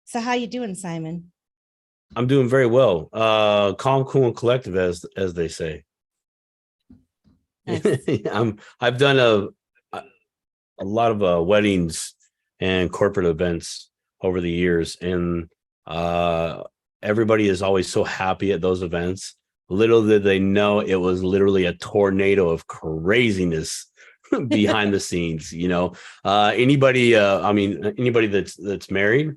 So how you doing, Simon? I'm doing very well. Calm, cool, and collective, as they say. Nice. I've done a lot of weddings and corporate events over the years, and everybody is always so happy at those events. Little did they know it was literally a tornado of craziness behind the scenes. Anybody that's married,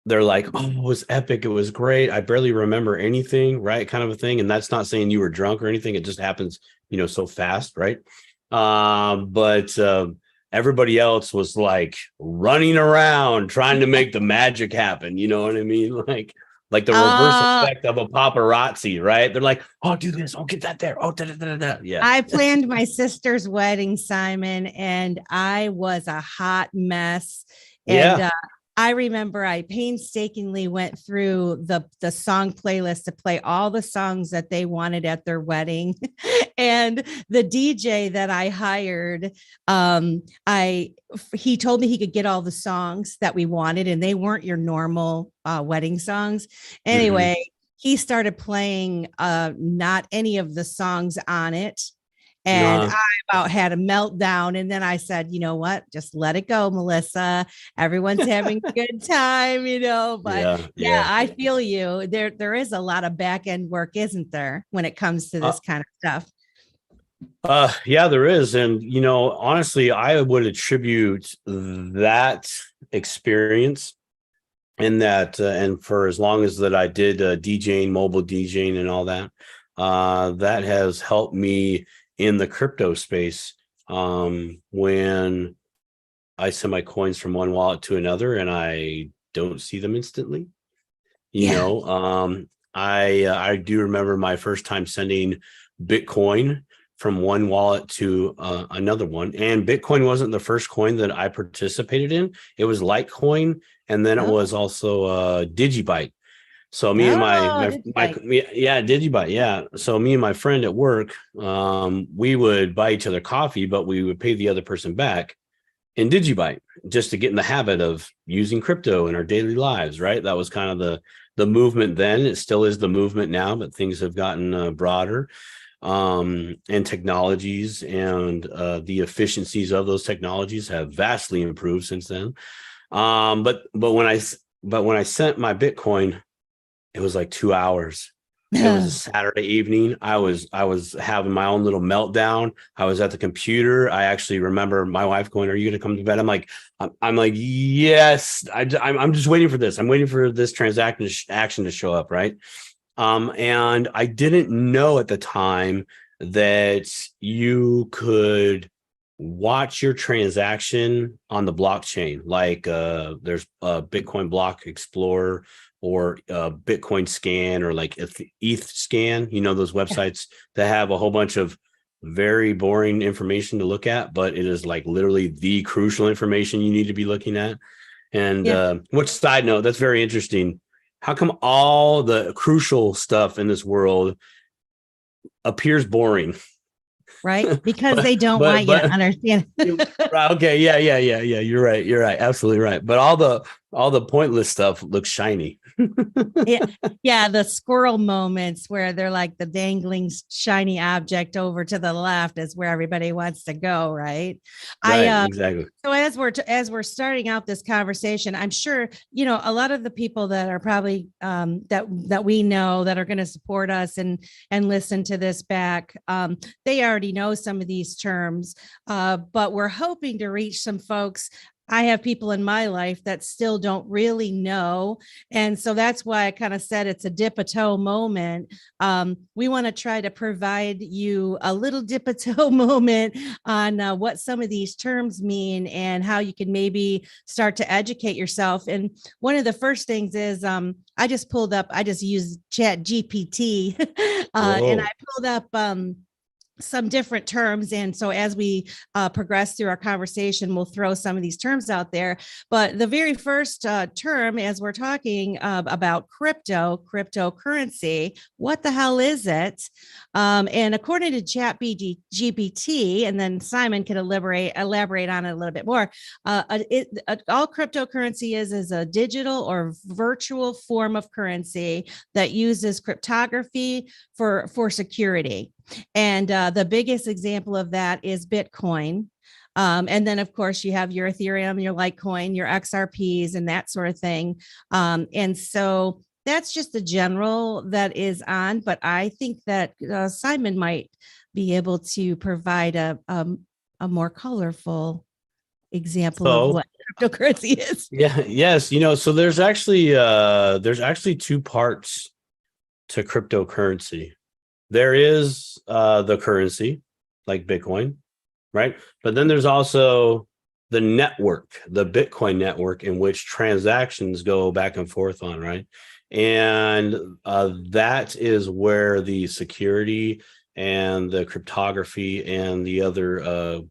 they're like, oh, it was epic. It was great. I barely remember anything, right? Kind of a thing. And that's not saying you were drunk or anything. It just happens, so fast, right? But everybody else was like running around trying to make the magic happen. You know what I mean? Like the reverse Uh, effect of a paparazzi, right? They're like, oh, do this. Oh, get that there. Oh, da, da, da, da. Yeah. I planned my sister's wedding, Simon, and I was a hot mess. And Yeah. I remember I painstakingly went through the song playlist to play all the songs that they wanted at their wedding. And the DJ that I hired, I he told me he could get all the songs that we wanted, and they weren't your normal wedding songs. Mhm. Anyway, he started playing not any of the songs on it. And Uh, I about had a meltdown. And then I said, you know what? Just let it go, Melissa. Everyone's having a good time, But yeah. yeah, Yeah. I feel you. There is a lot of back end work, isn't there, when it comes to Uh, this kind of stuff? yeah, there is. And, honestly, I would attribute that experience and and for as long as that I did DJing, mobile DJing and all that, that has helped me in the crypto space. When I send my coins from one wallet to another and I don't see them instantly, Yeah. I do remember my first time sending Bitcoin from one wallet to another one, and Bitcoin wasn't the first coin that I participated in. It was Litecoin, and then it was Oh, also Digibyte. So me and oh, did my I? yeah, Digibyte, yeah. So me and my friend at work, we would buy each other coffee, but we would pay the other person back in Digibyte just to get in the habit of using crypto in our daily lives, right? That was kind of the movement then. It still is the movement now, but things have gotten broader, and technologies and the efficiencies of those technologies have vastly improved since then. But when I sent my Bitcoin, it was like 2 hours. It was a Saturday evening. I was having my own little meltdown. I was at the computer. I actually remember my wife going, "Are you going to come to bed?" I'm like, yes. I'm just waiting for this. I'm waiting for this transaction action to show up, right? And I didn't know at the time that you could watch your transaction on the blockchain. Like there's a Bitcoin Block Explorer or Bitcoin Scan or like ETH Scan, those websites that have a whole bunch of very boring information to look at, but it is like literally the crucial information you need to be looking at. And Yeah. which side note, that's very interesting. How come all the crucial stuff in this world appears boring? Right. Because but they don't but want you to but understand. right, okay, yeah. You're right. You're right. Absolutely right. But all the pointless stuff looks shiny. Yeah, yeah, the squirrel moments where they're like the dangling shiny object over to the left is where everybody wants to go, right? I Right. Exactly. So as we're starting out this conversation, I'm sure a lot of the people that are probably that we know that are going to support us and listen to this back, they already know some of these terms, but we're hoping to reach some folks. I have people in my life that still don't really know. And so that's why I kind of said it's a dip a toe moment. We want to try to provide you a little dip a toe moment on what some of these terms mean and how you can maybe start to educate yourself. And one of the first things is I just used Chat GPT and I Whoa. pulled up some different terms. And so as we progress through our conversation, we'll throw some of these terms out there. But the very first term, as we're talking about cryptocurrency, what the hell is it? And according to GPT, and then Simon can elaborate on it a little bit more, all cryptocurrency is a digital or virtual form of currency that uses cryptography for security. And the biggest example of that is Bitcoin. And then, of course, you have your Ethereum, your Litecoin, your XRPs, and that sort of thing. And so that's just the general that is on. But I think that Simon might be able to provide a more colorful example of what cryptocurrency is. Yeah. Yes. So there's actually two parts to cryptocurrency. There is the currency, like Bitcoin, right? But then there's also the network, the Bitcoin network, in which transactions go back and forth on, right? And that is where the security and the cryptography and the other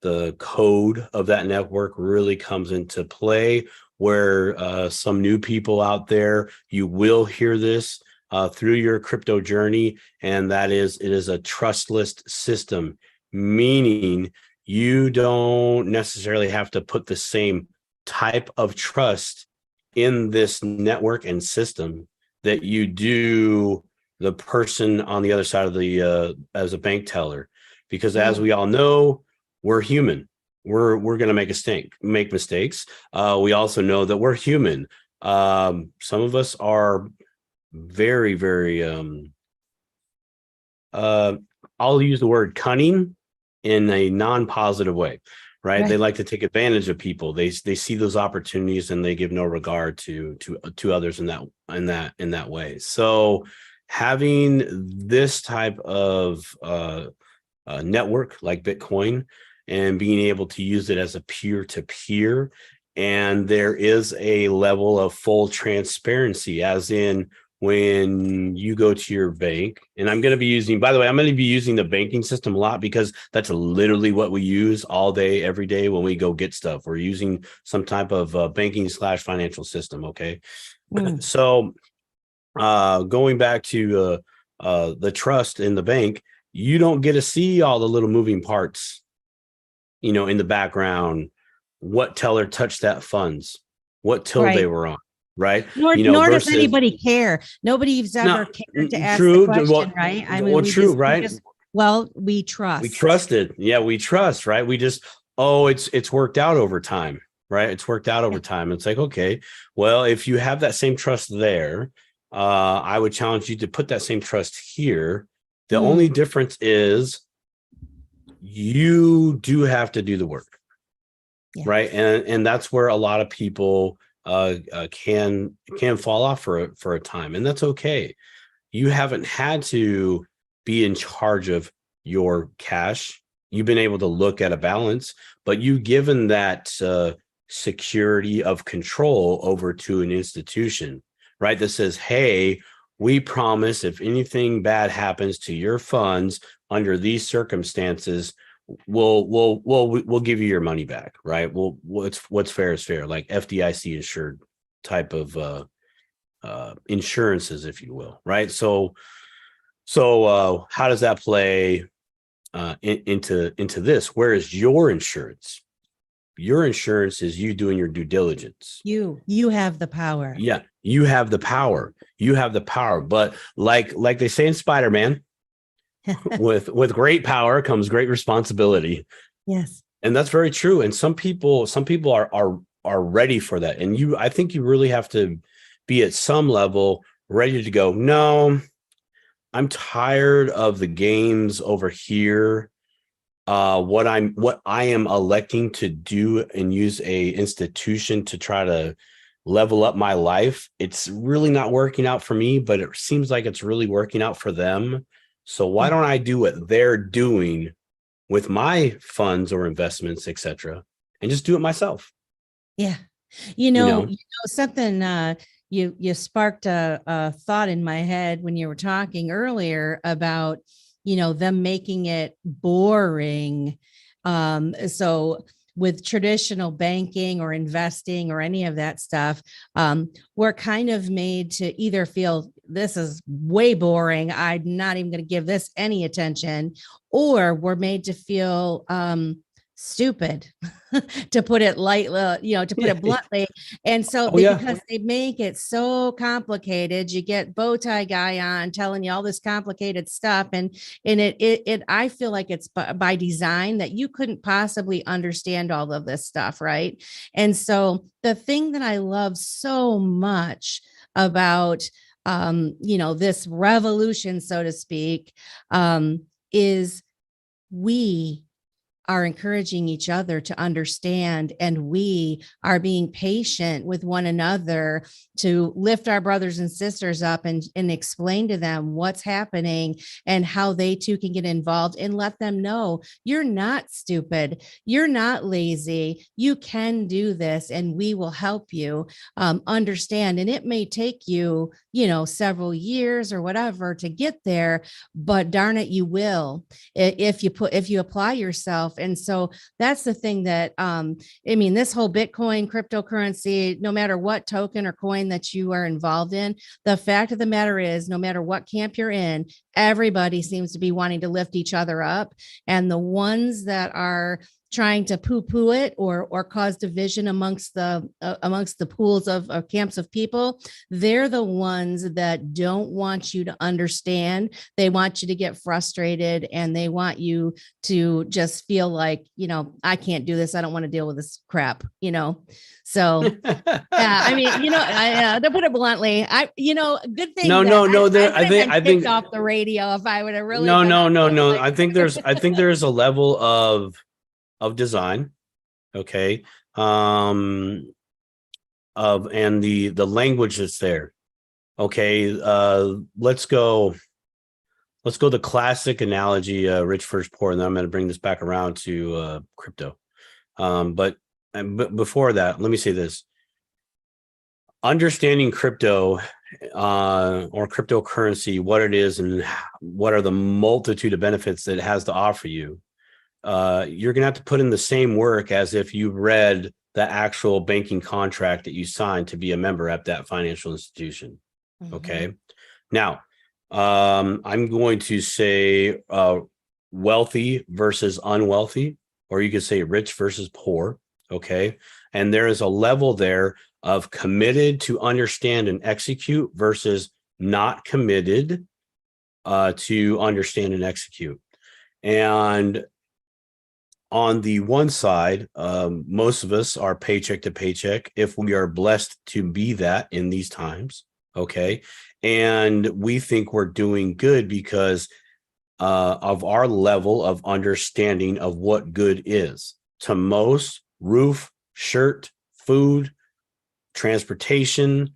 the code of that network really comes into play, where some new people out there, you will hear this through your crypto journey, and that is, it is a trustless system, meaning you don't necessarily have to put the same type of trust in this network and system that you do the person on the other side of the as a bank teller, because as we all know, we're human. We're going to make mistakes. We also know that we're human. Some of us are very, very I'll use the word cunning in a non-positive way, right? They like to take advantage of people. They see those opportunities and they give no regard to others in that way. So having this type of network like Bitcoin and being able to use it as a peer-to-peer, and there is a level of full transparency, as in when you go to your bank, and I'm going to be using the banking system a lot, because that's literally what we use all day, every day when we go get stuff. We're using some type of banking/financial system. Okay. So going back to the trust in the bank, you don't get to see all the little moving parts, in the background, what teller touched that funds, what till they were on. Right. Nor does anybody care. Nobody's ever cared to ask the question, right? I mean, we trust. We trusted. Yeah, we trust, right? We just, it's worked out over time, right? It's worked out over time. It's like, okay, well, if you have that same trust there, I would challenge you to put that same trust here. The only difference is you do have to do the work, right? And that's where a lot of people can fall off for a time, and that's okay. You haven't had to be in charge of your cash. You've been able to look at a balance, but you've given that security of control over to an institution, right? That says, hey, we promise if anything bad happens to your funds under these circumstances, we'll give you your money back, right? What's fair is fair, like FDIC insured type of insurances, if you will, right? So how does that play into this? Where is your insurance? Your insurance is you doing your due diligence. You have the power. Yeah, you have the power. You have the power. But like they say in Spider-Man, with great power comes great responsibility. Yes. And that's very true. And some people are ready for that. And I think you really have to be at some level ready to go, no, I'm tired of the games over here. What I am electing to do and use a institution to try to level up my life, it's really not working out for me, but it seems like it's really working out for them. So why don't I do what they're doing with my funds or investments, etc., and just do it myself? Yeah. Something you sparked a thought in my head when you were talking earlier about them making it boring. So with traditional banking or investing or any of that stuff, we're kind of made to either feel this is way boring, I'm not even going to give this any attention, or we're made to feel stupid, to put it lightly, to put it bluntly. And so because they make it so complicated, you get bow tie guy on telling you all this complicated stuff. And it I feel like it's by design that you couldn't possibly understand all of this stuff. Right. And so the thing that I love so much about, this revolution, so to speak, is we are encouraging each other to understand, and we are being patient with one another to lift our brothers and sisters up and explain to them what's happening and how they too can get involved, and let them know you're not stupid, you're not lazy, you can do this, and we will help you understand. And it may take you, several years or whatever to get there, but darn it, you will if you apply yourself. And so that's the thing that, this whole Bitcoin cryptocurrency, no matter what token or coin that you are involved in, the fact of the matter is, no matter what camp you're in, everybody seems to be wanting to lift each other up. And the ones that are trying to poo-poo it or cause division amongst the pools of camps of people, they're the ones that don't want you to understand. They want you to get frustrated, and they want you to just feel like, I can't do this, I don't want to deal with this crap, So to put it bluntly, good thing. I think off the radio if I would have really. No. I think there's a level of design, okay, and the language that's there, okay. Let's go the classic analogy, rich first poor, and then I'm going to bring this back around to crypto. But before that, let me say this: understanding crypto or cryptocurrency, what it is and what are the multitude of benefits that it has to offer you. You're going to have to put in the same work as if you read the actual banking contract that you signed to be a member at that financial institution. Mm-hmm. Okay. Now, I'm going to say wealthy versus unwealthy, or you could say rich versus poor. Okay. And there is a level there of committed to understand and execute versus not committed to understand and execute. And on the one side, most of us are paycheck to paycheck, if we are blessed to be that in these times, okay? And we think we're doing good because of our level of understanding of what good is. To most, roof, shirt, food, transportation,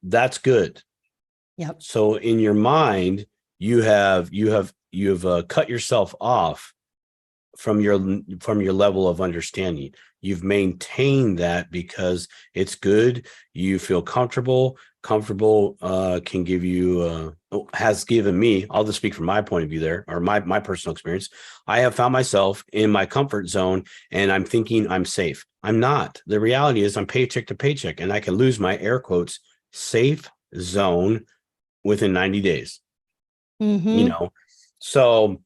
that's good. Yep. So in your mind, you have cut yourself off from your level of understanding. You've maintained that because it's good. You feel comfortable. Comfortable can give you has given me. I'll just speak from my point of view there, or my personal experience. I have found myself in my comfort zone, and I'm thinking I'm safe. I'm not. The reality is I'm paycheck to paycheck, and I can lose my air quotes safe zone within 90 days. Mm-hmm. So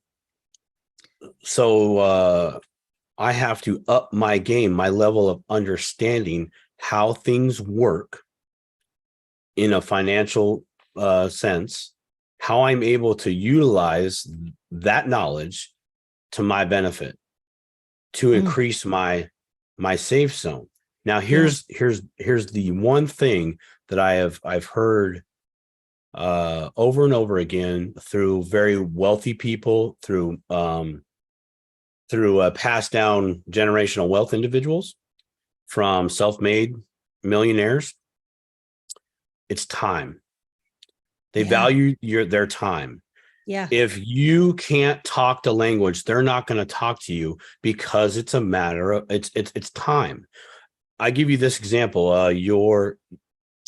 I have to up my game, my level of understanding how things work in a financial sense, how I'm able to utilize that knowledge to my benefit to increase my safe zone. Now, here's the one thing that I've heard over and over again through very wealthy people, through passed down generational wealth individuals, from self-made millionaires. It's time. They value their time. Yeah. If you can't talk the language, they're not going to talk to you because it's a matter of it's time. I give you this example. Your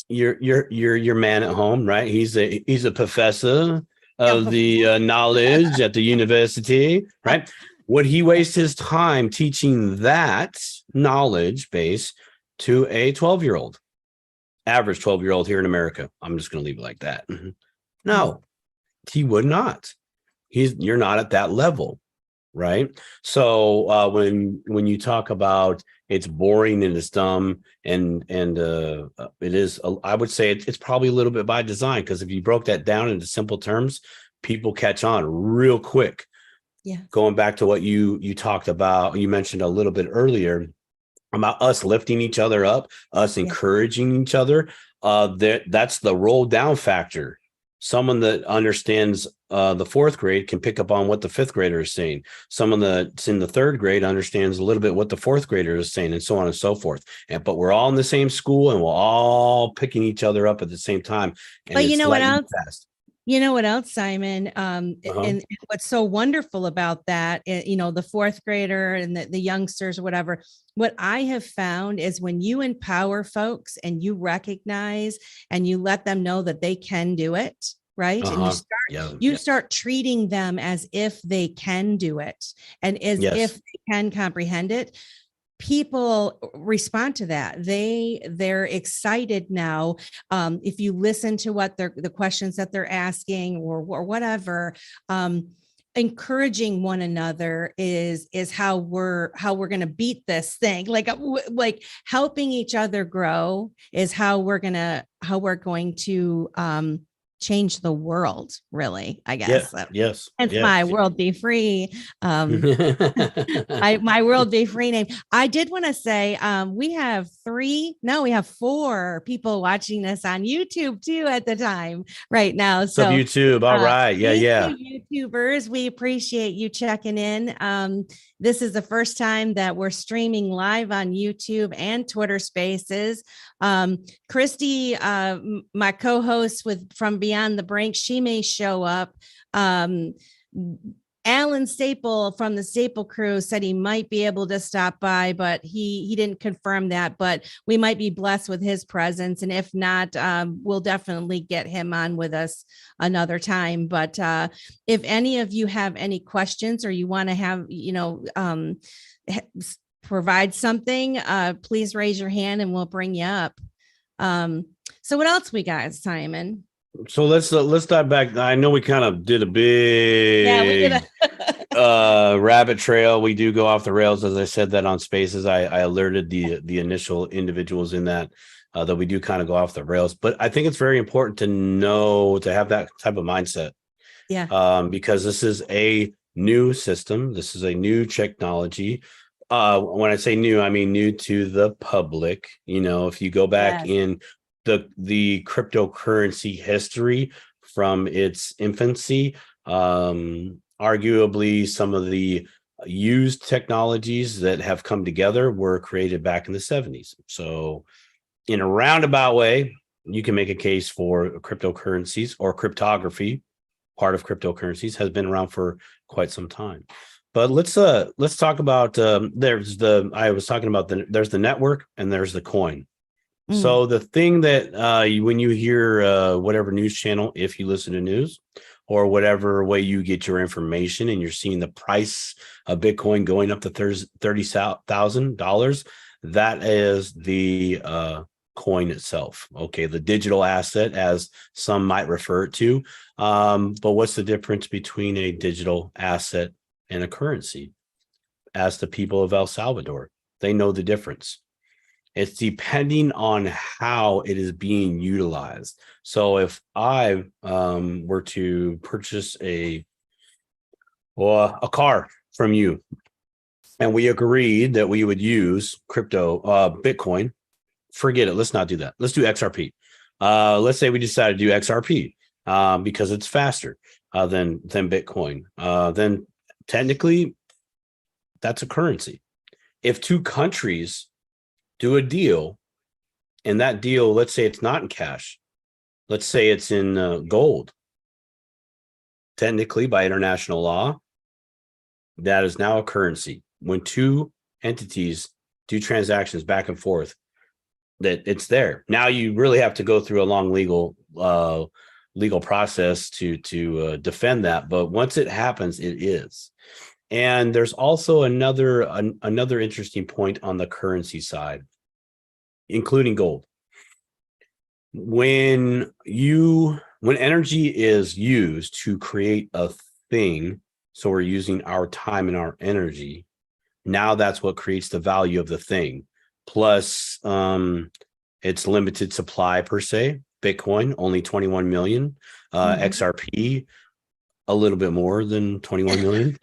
man at home, right? He's a professor, of the knowledge at the university, right? Would he waste his time teaching that knowledge base to a 12-year-old, average 12-year-old here in America? I'm just going to leave it like that. No, he would not. You're not at that level, right? So when you talk about it's boring and it's dumb and it is, I would say it's probably a little bit by design, because if you broke that down into simple terms, people catch on real quick. Yeah. Going back to what you talked about, you mentioned a little bit earlier about us lifting each other up, us encouraging each other. That's the roll down factor. Someone that understands the fourth grade can pick up on what the fifth grader is saying. Someone that's in the third grade understands a little bit what the fourth grader is saying, and so on and so forth. But we're all in the same school, and we're all picking each other up at the same time. And but you know what else? Fast. You know what else, Simon? And what's so wonderful about that, the fourth grader and the youngsters or whatever, what I have found is when you empower folks and you recognize and you let them know that they can do it, right? And you start treating them as if they can do it and as if they can comprehend it. People respond to that. They're excited now. If you listen to what the questions that they're asking or whatever, encouraging one another is how we're going to beat this thing. Like helping each other grow is how we're going to change the world, really, I guess. Yes. My world be free. My world be free name. I did want to say we have 4 people watching this on YouTube too at the time right now. So YouTube. All right. Yeah. YouTubers, we appreciate you checking in. This is the first time that we're streaming live on YouTube and Twitter Spaces. Christy, my co-host from Beyond the Brinks, she may show up. Alan Staple from the Staple Crew said he might be able to stop by, but he didn't confirm that, but we might be blessed with his presence. And if not, we'll definitely get him on with us another time. But if any of you have any questions or you want to have, provide something, please raise your hand and we'll bring you up. So what else we got, Simon? So let's dive back. I know we kind of did a big rabbit trail. We do go off the rails, as I said that on Spaces. I alerted the initial individuals in that we do kind of go off the rails. But I think it's very important to have that type of mindset. Yeah. Because this is a new system. This is a new technology. When I say new, I mean new to the public. If you go back in the cryptocurrency history from its infancy, arguably some of the used technologies that have come together were created back in the 70s. So in a roundabout way, you can make a case for cryptocurrencies, or cryptography, part of cryptocurrencies, has been around for quite some time. But let's talk about there's the network and there's the coin. So the thing that when you hear whatever news channel, if you listen to news, or whatever way you get your information, and you're seeing the price of Bitcoin going up to $30,000, that is the coin itself. Okay, the digital asset, as some might refer it to. But what's the difference between a digital asset and a currency? Ask the people of El Salvador. They know the difference. It's depending on how it is being utilized. So if I were to purchase a car from you, and we agreed that we would use Bitcoin, forget it. Let's not do that. Let's do XRP. Let's say we decide to do XRP because it's faster than Bitcoin. Then technically, that's a currency. If two countries do a deal, and that deal, let's say it's not in cash, let's say it's in gold, technically by international law, that is now a currency. When two entities do transactions back and forth, that it's there. Now you really have to go through a long legal legal process to defend that. But once it happens, it is. And there's also another interesting point on the currency side, including gold. When energy is used to create a thing, so we're using our time and our energy, now that's what creates the value of the thing. Plus, it's limited supply per se. Bitcoin, only 21 million. XRP, a little bit more than 21 million.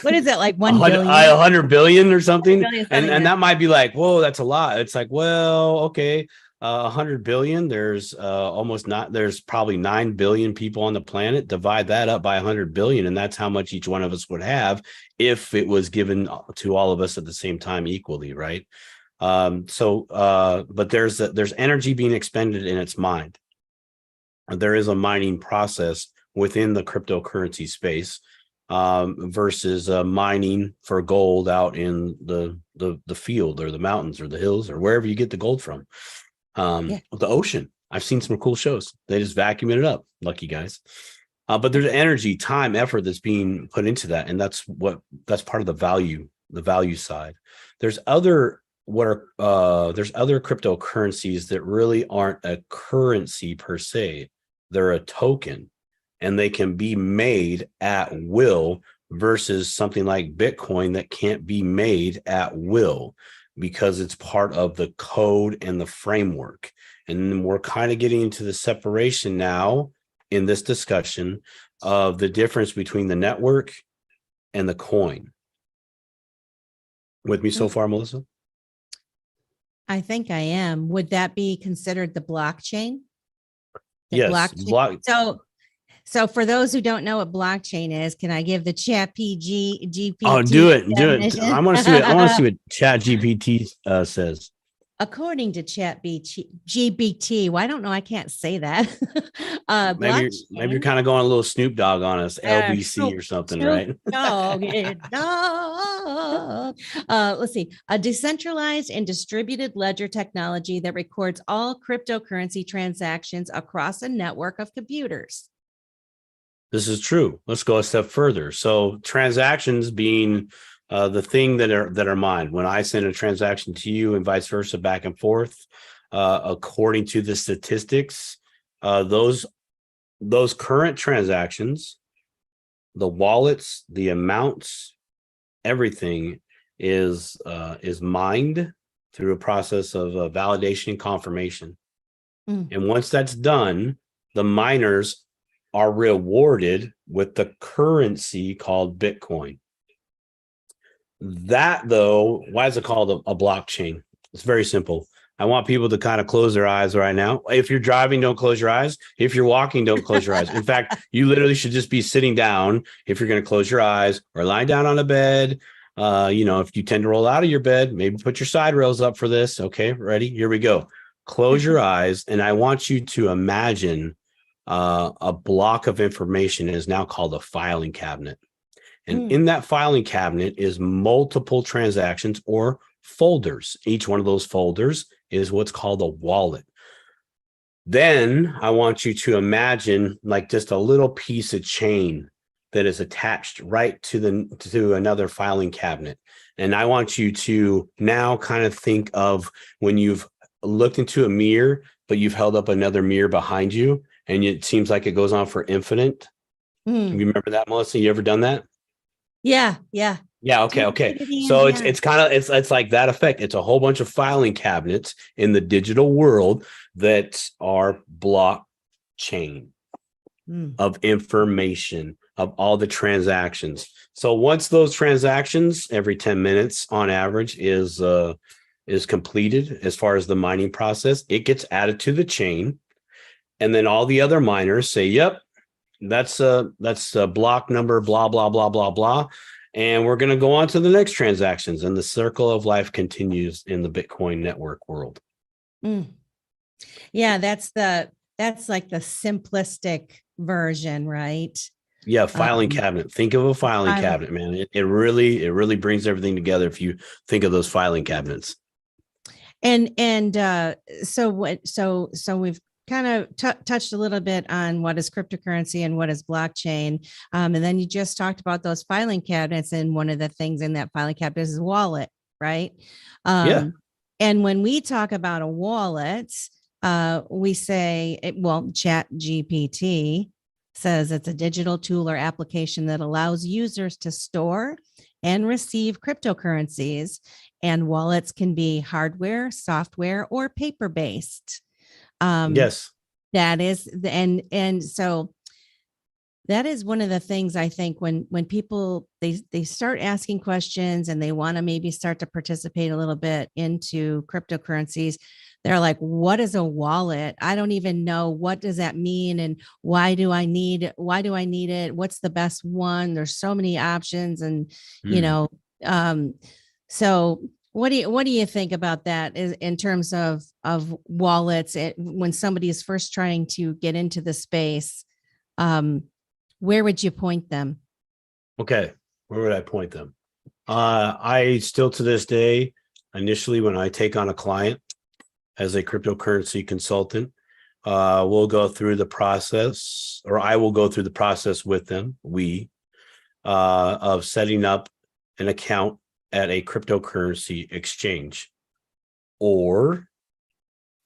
What is that, like 1 billion? 100 billion or something. And that might be like, whoa, that's a lot. It's like, well, okay. 100 billion, there's there's probably 9 billion people on the planet. Divide that up by 100 billion, and that's how much each one of us would have if it was given to all of us at the same time equally, right? But there's energy being expended in its mind. There is a mining process within the cryptocurrency space versus mining for gold out in the field or the mountains or the hills or wherever you get the gold from. The ocean. I've seen some cool shows. They just vacuum it up. Lucky guys. But there's energy, time, effort that's being put into that, and that's part of the value side. There's other cryptocurrencies that really aren't a currency per se. They're a token, and they can be made at will versus something like Bitcoin that can't be made at will because it's part of the code and the framework. And we're kind of getting into the separation now in this discussion of the difference between the network and the coin. With me so far, Melissa? I think I am. Would that be considered the blockchain? Yes. So for those who don't know what blockchain is, can I give the chat GPT? Oh, do it. I want to see what Chat GPT says. According to Chat GPT, well, I don't know. I can't say that. Maybe you're kind of going a little Snoop Dogg on us, LBC or something, right? Dog. Let's see. A decentralized and distributed ledger technology that records all cryptocurrency transactions across a network of computers. This is true. Let's go a step further. So transactions being the thing that are mined. When I send a transaction to you and vice versa, back and forth, according to the statistics, those current transactions, the wallets, the amounts, everything is mined through a process of validation and confirmation. And once that's done, the miners are rewarded with the currency called Bitcoin. That, though, why is it called a blockchain? It's very simple. I want people to kind of close their eyes right now. If you're driving, don't close your eyes. If you're walking, don't close your eyes. In fact, you literally should just be sitting down if you're going to close your eyes, or lying down on a bed. If you tend to roll out of your bed, maybe put your side rails up for this. Okay, ready? Here we go. Close your eyes, and I want you to imagine a block of information is now called a filing cabinet. And in that filing cabinet is multiple transactions or folders. Each one of those folders is what's called a wallet. Then I want you to imagine like just a little piece of chain that is attached right to another filing cabinet. And I want you to now kind of think of when you've looked into a mirror, but you've held up another mirror behind you, and it seems like it goes on for infinite. You remember that, Melissa? You ever done that? Yeah. Okay. So it's like that effect. It's a whole bunch of filing cabinets in the digital world that are blockchain of information of all the transactions. So once those transactions every 10 minutes on average is completed as far as the mining process, it gets added to the chain. And then all the other miners say, yep, that's a block number, blah, blah, blah, blah, blah. And we're going to go on to the next transactions. And the circle of life continues in the Bitcoin network world. Yeah, that's like the simplistic version, right? Yeah, filing cabinet. Think of a filing cabinet, man. It really brings everything together if you think of those filing cabinets. And so we've kind of touched a little bit on what is cryptocurrency and what is blockchain. And then you just talked about those filing cabinets. And one of the things in that filing cabinet is a wallet, right? Yeah. And when we talk about a wallet, we say, Chat GPT says it's a digital tool or application that allows users to store and receive cryptocurrencies. And wallets can be hardware, software, or paper-based. Yes. That is, and so that is one of the things I think when people they start asking questions and they want to maybe start to participate a little bit into cryptocurrencies, they're like, what is a wallet? I don't even know, what does that mean, and why do I need it? What's the best one? There's so many options, and so what do you think about that in terms of wallets when somebody is first trying to get into the space? Where would you point them? Okay, where would I point them? I still to this day, initially when I take on a client as a cryptocurrency consultant, we'll go through the process, or I will go through the process with them, of setting up an account at a cryptocurrency exchange, or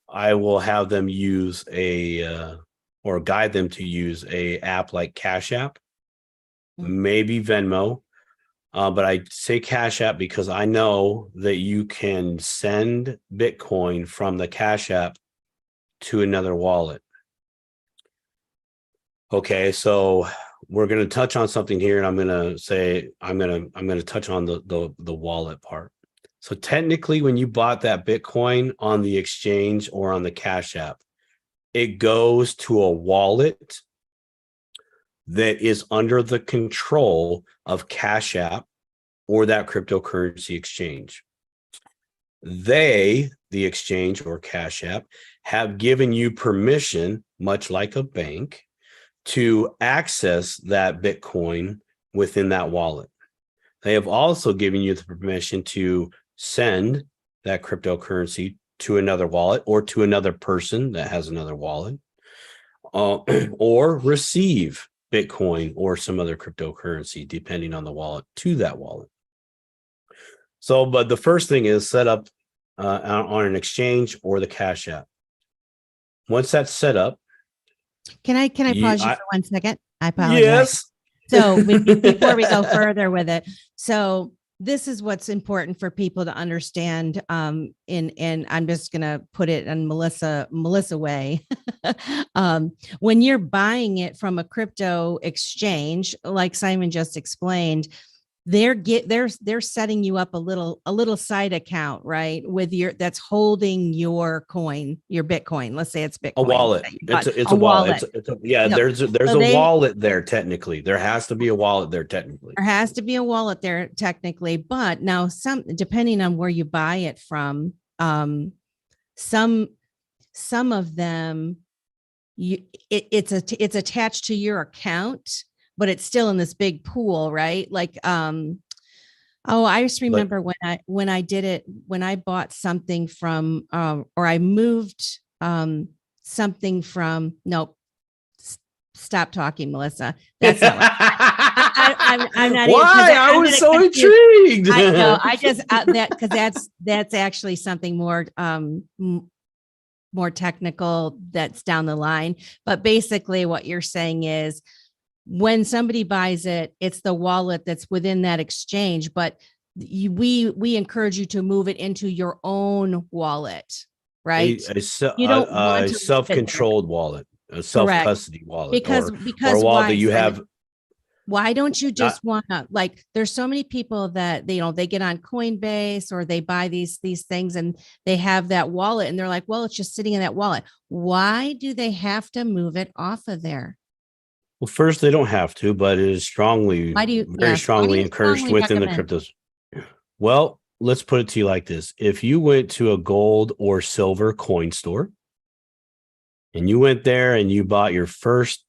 I will have them use or guide them to use a app like Cash App, maybe Venmo. But I say Cash App because I know that you can send Bitcoin from the Cash App to another wallet. Okay, so we're going to touch on something here, and I'm going to touch on the wallet part. So technically, when you bought that Bitcoin on the exchange or on the Cash App, it goes to a wallet that is under the control of Cash App or that cryptocurrency exchange. They, the exchange or Cash App, have given you permission, much like a bank, to access that Bitcoin within that wallet. They have also given you the permission to send that cryptocurrency to another wallet or to another person that has another wallet, or receive Bitcoin or some other cryptocurrency, depending on the wallet, to that wallet. So, but the first thing is set up on an exchange or the Cash App. Once that's set up, can I pause you for 1 second? I apologize. Yes. So before we go further with it, so this is what's important for people to understand. And I'm just going to put it in Melissa way. When you're buying it from a crypto exchange, like Simon just explained, they're setting you up a little side account, right? That's holding your coin, your Bitcoin. Let's say it's Bitcoin. A wallet. It's a wallet. There's a wallet there. Technically, there has to be a wallet there. Technically, there has to be a wallet there. Technically, but now depending on where you buy it from, some of them, it's attached to your account, but it's still in this big pool, right? Like, I just remember when I did it, when I bought something from, or I moved something from, nope, stop talking, Melissa. That's not right. I'm not. Why? I was so intrigued. I know. I just because that's actually something more more technical that's down the line. But basically, what you're saying is, when somebody buys it, it's the wallet that's within that exchange, but we encourage you to move it into your own wallet, right? You don't want a self-controlled wallet, a self-custody wallet, because or a wallet that you have. Why don't you just want to, like, there's so many people that they get on Coinbase or they buy these things and they have that wallet and they're like, well, it's just sitting in that wallet. Why do they have to move it off of there? Well, first, they don't have to, but it is very strongly encouraged within the cryptos. Well, let's put it to you like this. If you went to a gold or silver coin store and you went there and you bought your first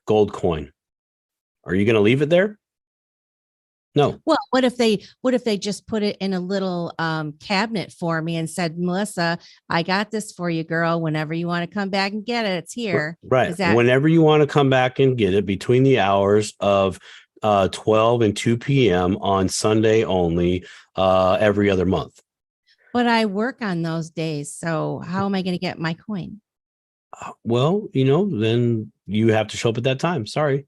gold coin, are you going to leave it there? No. Well, what if they just put it in a little cabinet for me and said, Melissa, I got this for you, girl. Whenever you want to come back and get it, it's here. Right. Is that Whenever you want to come back and get it between the hours of 12 and 2 p.m. on Sunday only, every other month. but I work on those days. So how am I going to get my coin? Well, then you have to show up at that time. Sorry.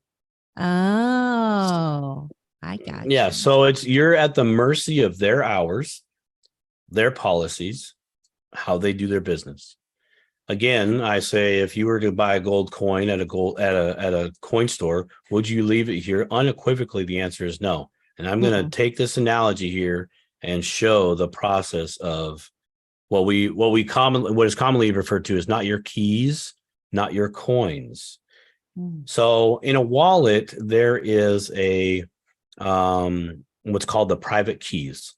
Oh, I got Yeah. you. So you're at the mercy of their hours, their policies, how they do their business. Again, I say, if you were to buy a gold coin at a coin store, would you leave it here? Unequivocally, the answer is no. And I'm going to take this analogy here and show the process of what is commonly referred to as not your keys, not your coins. So in a wallet, there is what's called the private keys.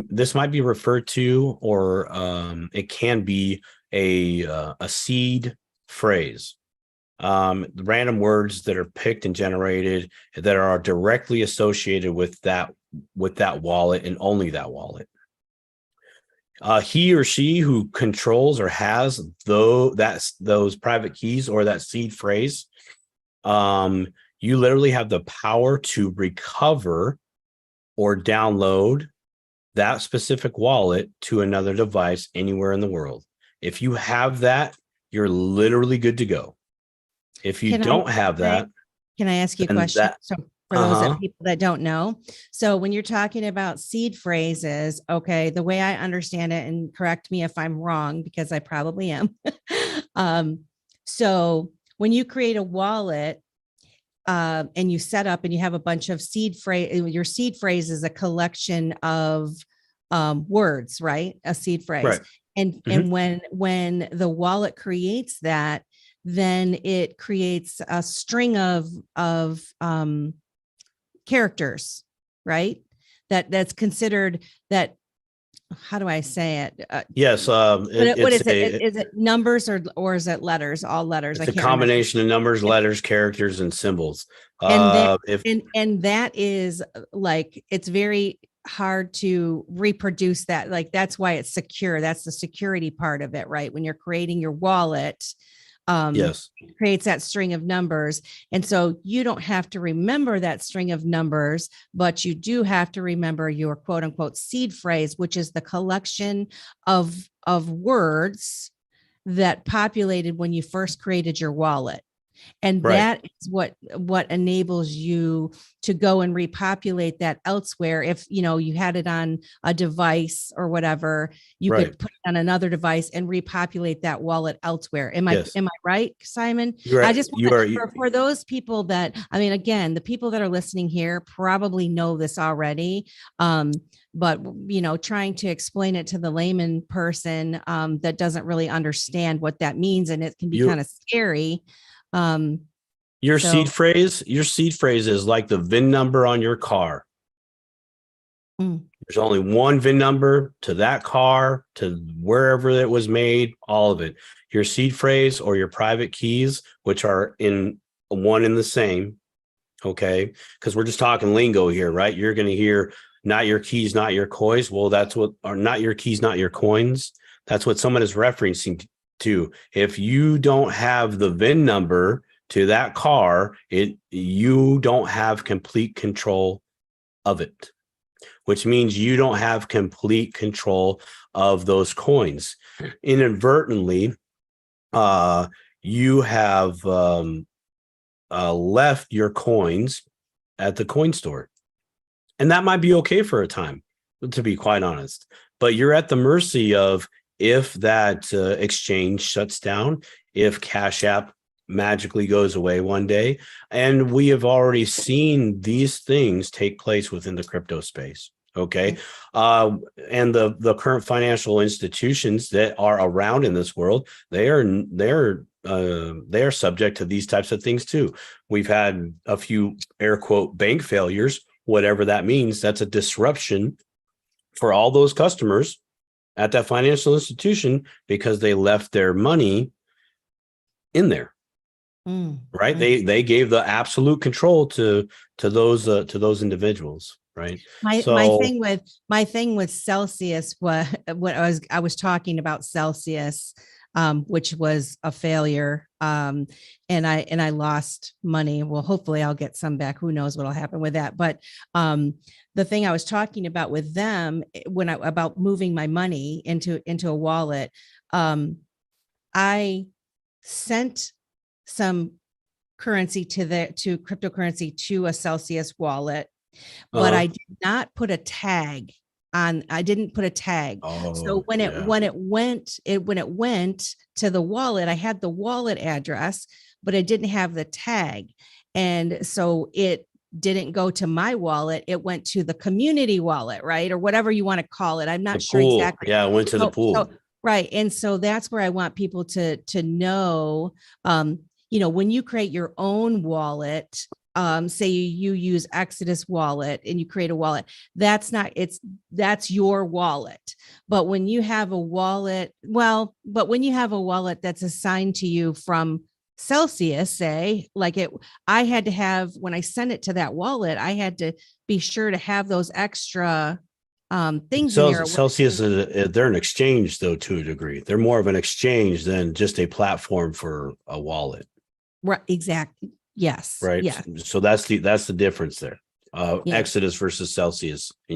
This might be referred to, or it can be a seed phrase. Random words that are picked and generated that are directly associated with that wallet and only that wallet. He or she who controls or has those private keys or that seed phrase, you literally have the power to recover or download that specific wallet to another device anywhere in the world. If you have that, you're literally good to go. If you don't have that, can I ask you a question? So for those people that don't know, so when you're talking about seed phrases, okay, the way I understand it, and correct me if I'm wrong, because I probably am. So when you create a wallet, and you set up and you have a bunch of seed phrase, your seed phrase is a collection of words, right? A seed phrase. Right. And when the wallet creates that, then it creates a string of characters, right? That's considered that. How do I say it? Yes. What is it? Is it numbers or is it letters? All letters. It's a combination of numbers, letters, characters, and symbols. And that is like, it's very hard to reproduce that. Like, that's why it's secure. That's the security part of it, right? When you're creating your wallet, yes, it creates that string of numbers. And so you don't have to remember that string of numbers, but you do have to remember your quote unquote seed phrase, which is the collection of words that populated when you first created your wallet. And that is what enables you to go and repopulate that elsewhere. If you had it on a device or whatever, you could put it on another device and repopulate that wallet elsewhere. Am I right, Simon? I just for those people that, I mean, again, the people that are listening here probably know this already. But trying to explain it to the layman person that doesn't really understand what that means, and it can be kind of scary. Your seed phrase is like the VIN number on your car. There's only one VIN number to that car, to wherever it was made, all of it. Your seed phrase or your private keys, which are in one and the same. Okay. Because we're just talking lingo here, right? You're going to hear not your keys, not your coins. Well, that's what, or not your keys, not your coins. That's what someone is referencing to. If you don't have the VIN number to that car, you don't have complete control of it, which means you don't have complete control of those coins. Inadvertently, you have left your coins at the coin store. And that might be okay for a time, to be quite honest. But you're at the mercy of, if that exchange shuts down, if Cash App magically goes away one day. And we have already seen these things take place within the crypto space. Okay. And the current financial institutions that are around in this world, they are subject to these types of things too. We've had a few air quote bank failures, whatever that means. That's a disruption for all those customers at that financial institution because they left their money in there. Right. They gave the absolute control to those individuals. right? My So thing with Celsius was what I was talking about Celsius, which was a failure. And I lost money. Well, hopefully I'll get some back. Who knows what'll happen with that? But the thing I was talking about with them about moving my money into a wallet, I sent some currency to cryptocurrency to a Celsius wallet, but I did not put a tag on. I didn't put a tag. So oh when it yeah. went to the wallet, I had the wallet address, but it didn't have the tag. And so it didn't go to my wallet. It went to the community wallet, right? Or whatever you want to call it. I'm not The sure pool. exactly. Yeah, I went to the So, pool. so right. And so that's where I want people to know, when you create your own wallet, say you use Exodus wallet and you create a wallet, that's your wallet. But when you have a wallet, that's assigned to you from Celsius, say, I had to have, when I sent it to that wallet, I had to be sure to have those extra things in there. Celsius, they're an exchange, though, to a degree. They're more of an exchange than just a platform for a wallet. Right. Exactly. Yes. Right. Yeah. So that's the difference there. Yeah. Exodus versus Celsius in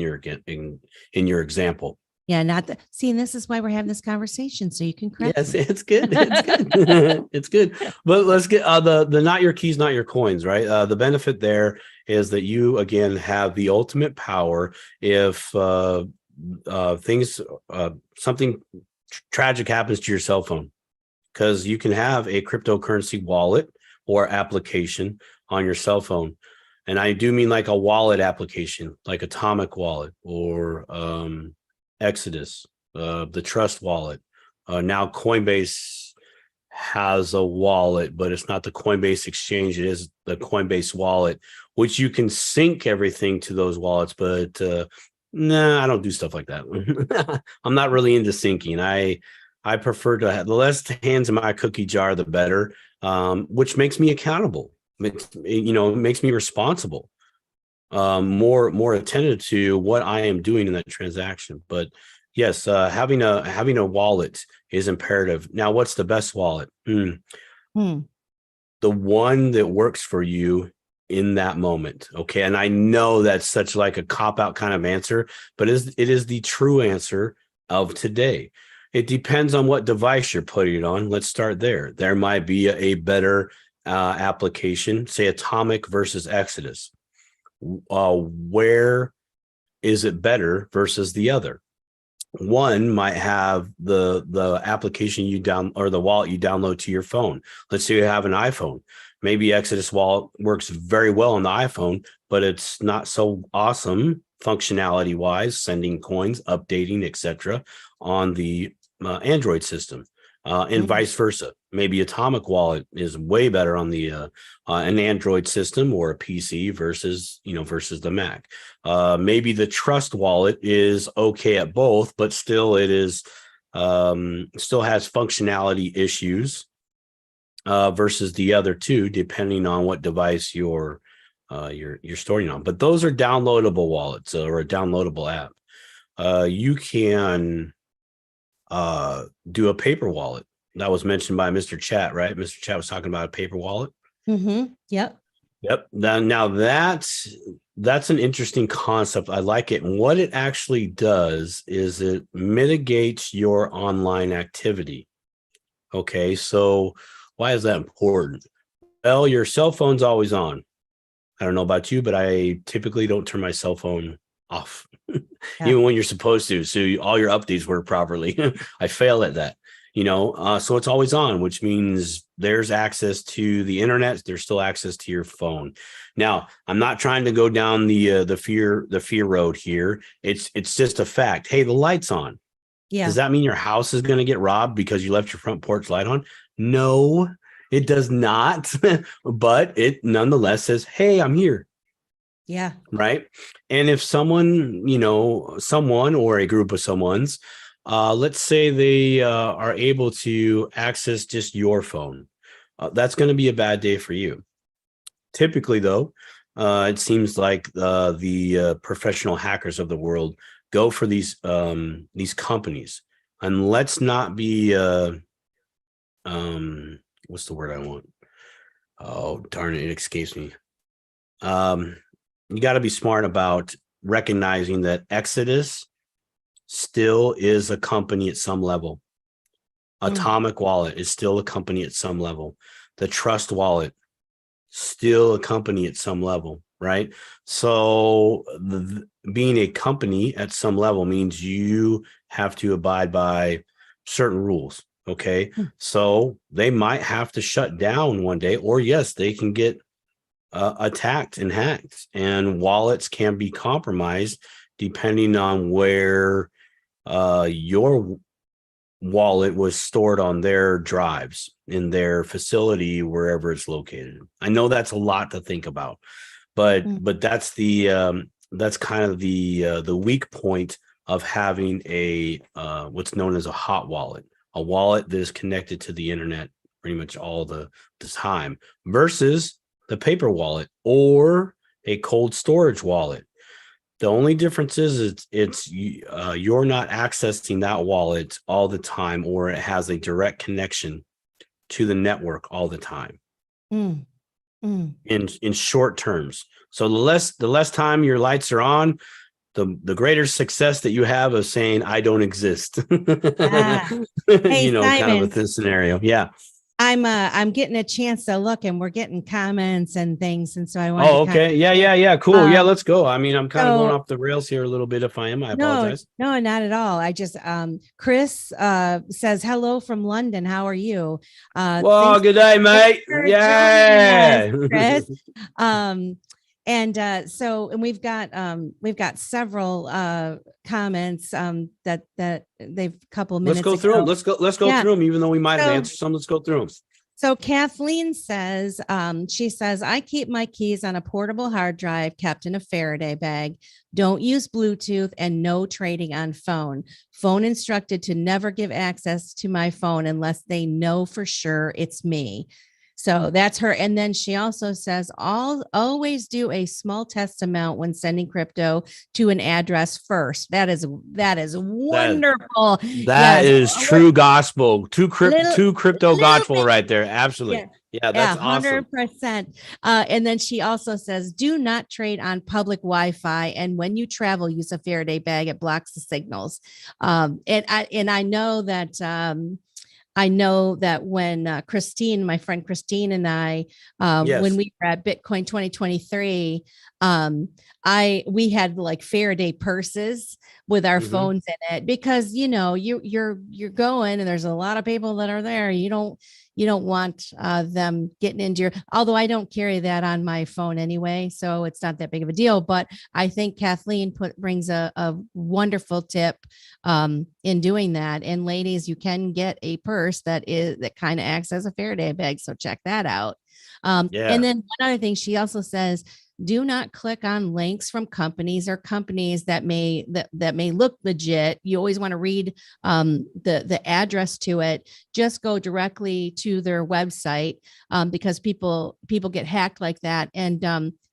your example. Yeah. Not that. See, and this is why we're having this conversation, so you can correct. Yes, it's good. It's good. It's good. But let's get the not your keys, not your coins, right? The benefit there is that you again have the ultimate power if something tragic happens to your cell phone, because you can have a cryptocurrency wallet or application on your cell phone. And I do mean like a wallet application, like Atomic Wallet or Exodus, the Trust Wallet. Now Coinbase has a wallet, but it's not the Coinbase exchange. It is the Coinbase wallet, which you can sync everything to those wallets. But nah, I don't do stuff like that. I'm not really into syncing. I prefer to have the less hands in my cookie jar, the better, which makes me accountable. Makes me responsible, more attentive to what I am doing in that transaction. But yes, having a wallet is imperative. Now, what's the best wallet? The one that works for you in that moment. Okay. And I know that's such like a cop-out kind of answer, but it is the true answer of today. It depends on what device you're putting it on. Let's start there. There might be a better application, say Atomic versus Exodus. Where is it better versus the other? One might have the application or the wallet you download to your phone. Let's say you have an iPhone. Maybe Exodus wallet works very well on the iPhone, but it's not so awesome functionality wise, sending coins, updating, etc. on the Android system, and vice versa. Maybe Atomic Wallet is way better on the an Android system or a PC versus the Mac. Maybe the Trust Wallet is okay at both, but still it is still has functionality issues versus the other two, depending on what device you're storing on. But those are downloadable wallets or a downloadable app. You can do a paper wallet. That was mentioned by Mr. Chat, right? Mr. Chat was talking about a paper wallet. Yep. Now that's an interesting concept. I like it. And what it actually does is it mitigates your online activity. Okay, so why is that important? Well, your cell phone's always on. I don't know about you, but I typically don't turn my cell phone off, even when you're supposed to. So all your updates work properly. I fail at that, so it's always on, which means there's access to the internet. There's still access to your phone. Now, I'm not trying to go down the fear road here. It's just a fact. Hey, the light's on. Yeah. Does that mean your house is going to get robbed because you left your front porch light on? No, it does not. But it nonetheless says, hey, I'm here. Yeah. Right. And if someone or a group of someone's, let's say they are able to access just your phone, that's going to be a bad day for you. Typically, though, It seems like the professional hackers of the world go for these companies, and let's not be what's the word I want? Oh, darn it, it escapes me. You got to be smart about recognizing that Exodus still is a company at some level. Atomic Wallet is still a company at some level. The Trust Wallet, still a company at some level, right? So being a company at some level means you have to abide by certain rules. Okay. So they might have to shut down one day, or yes, they can get attacked and hacked, and wallets can be compromised depending on where your wallet was stored on their drives in their facility, wherever it's located. I know that's a lot to think about, but that's that's kind of the weak point of having a what's known as a hot wallet, a wallet that is connected to the internet pretty much all the time, versus the paper wallet or a cold storage wallet. The only difference is you're not accessing that wallet all the time, or it has a direct connection to the network all the time. In short terms. So the less time your lights are on, the greater success that you have of saying I don't exist. Hey, Simon, kind of a thin scenario. Yeah. I'm getting a chance to look, and we're getting comments and things, and so I want. Oh, okay. Yeah. Cool. Yeah, let's go. I mean, I'm kind of going off the rails here a little bit. If I am, I apologize. No, not at all. I just Chris says hello from London. How are you? Well, good day, mate. Yeah, Chris. And we've got several comments that they've couple minutes. Let's go through them. Let's go through them, even though we might have answered some. Let's go through them. So Kathleen says, she says, I keep my keys on a portable hard drive kept in a Faraday bag. Don't use Bluetooth, and no trading on phone. Phone instructed to never give access to my phone unless they know for sure it's me. So that's her. And then she also says, always do a small test amount when sending crypto to an address first. That is wonderful. That is true gospel. True crypto gospel right there. Absolutely. Yeah, that's 100%. And then she also says, do not trade on public Wi-Fi. And when you travel, use a Faraday bag. It blocks the signals. And I know that when Christine, my friend Christine, and I, when we were at Bitcoin 2023, we had like Faraday purses with our phones in it, because you're going, and there's a lot of people that are there. You don't want them getting into your, although I don't carry that on my phone anyway, so it's not that big of a deal. But I think Kathleen brings a wonderful tip in doing that. And ladies, you can get a purse that kind of acts as a Faraday bag, so check that out. And then one other thing, she also says, do not click on links from companies that may look legit. You always want to read the address to it. Just go directly to their website, because people get hacked like that. And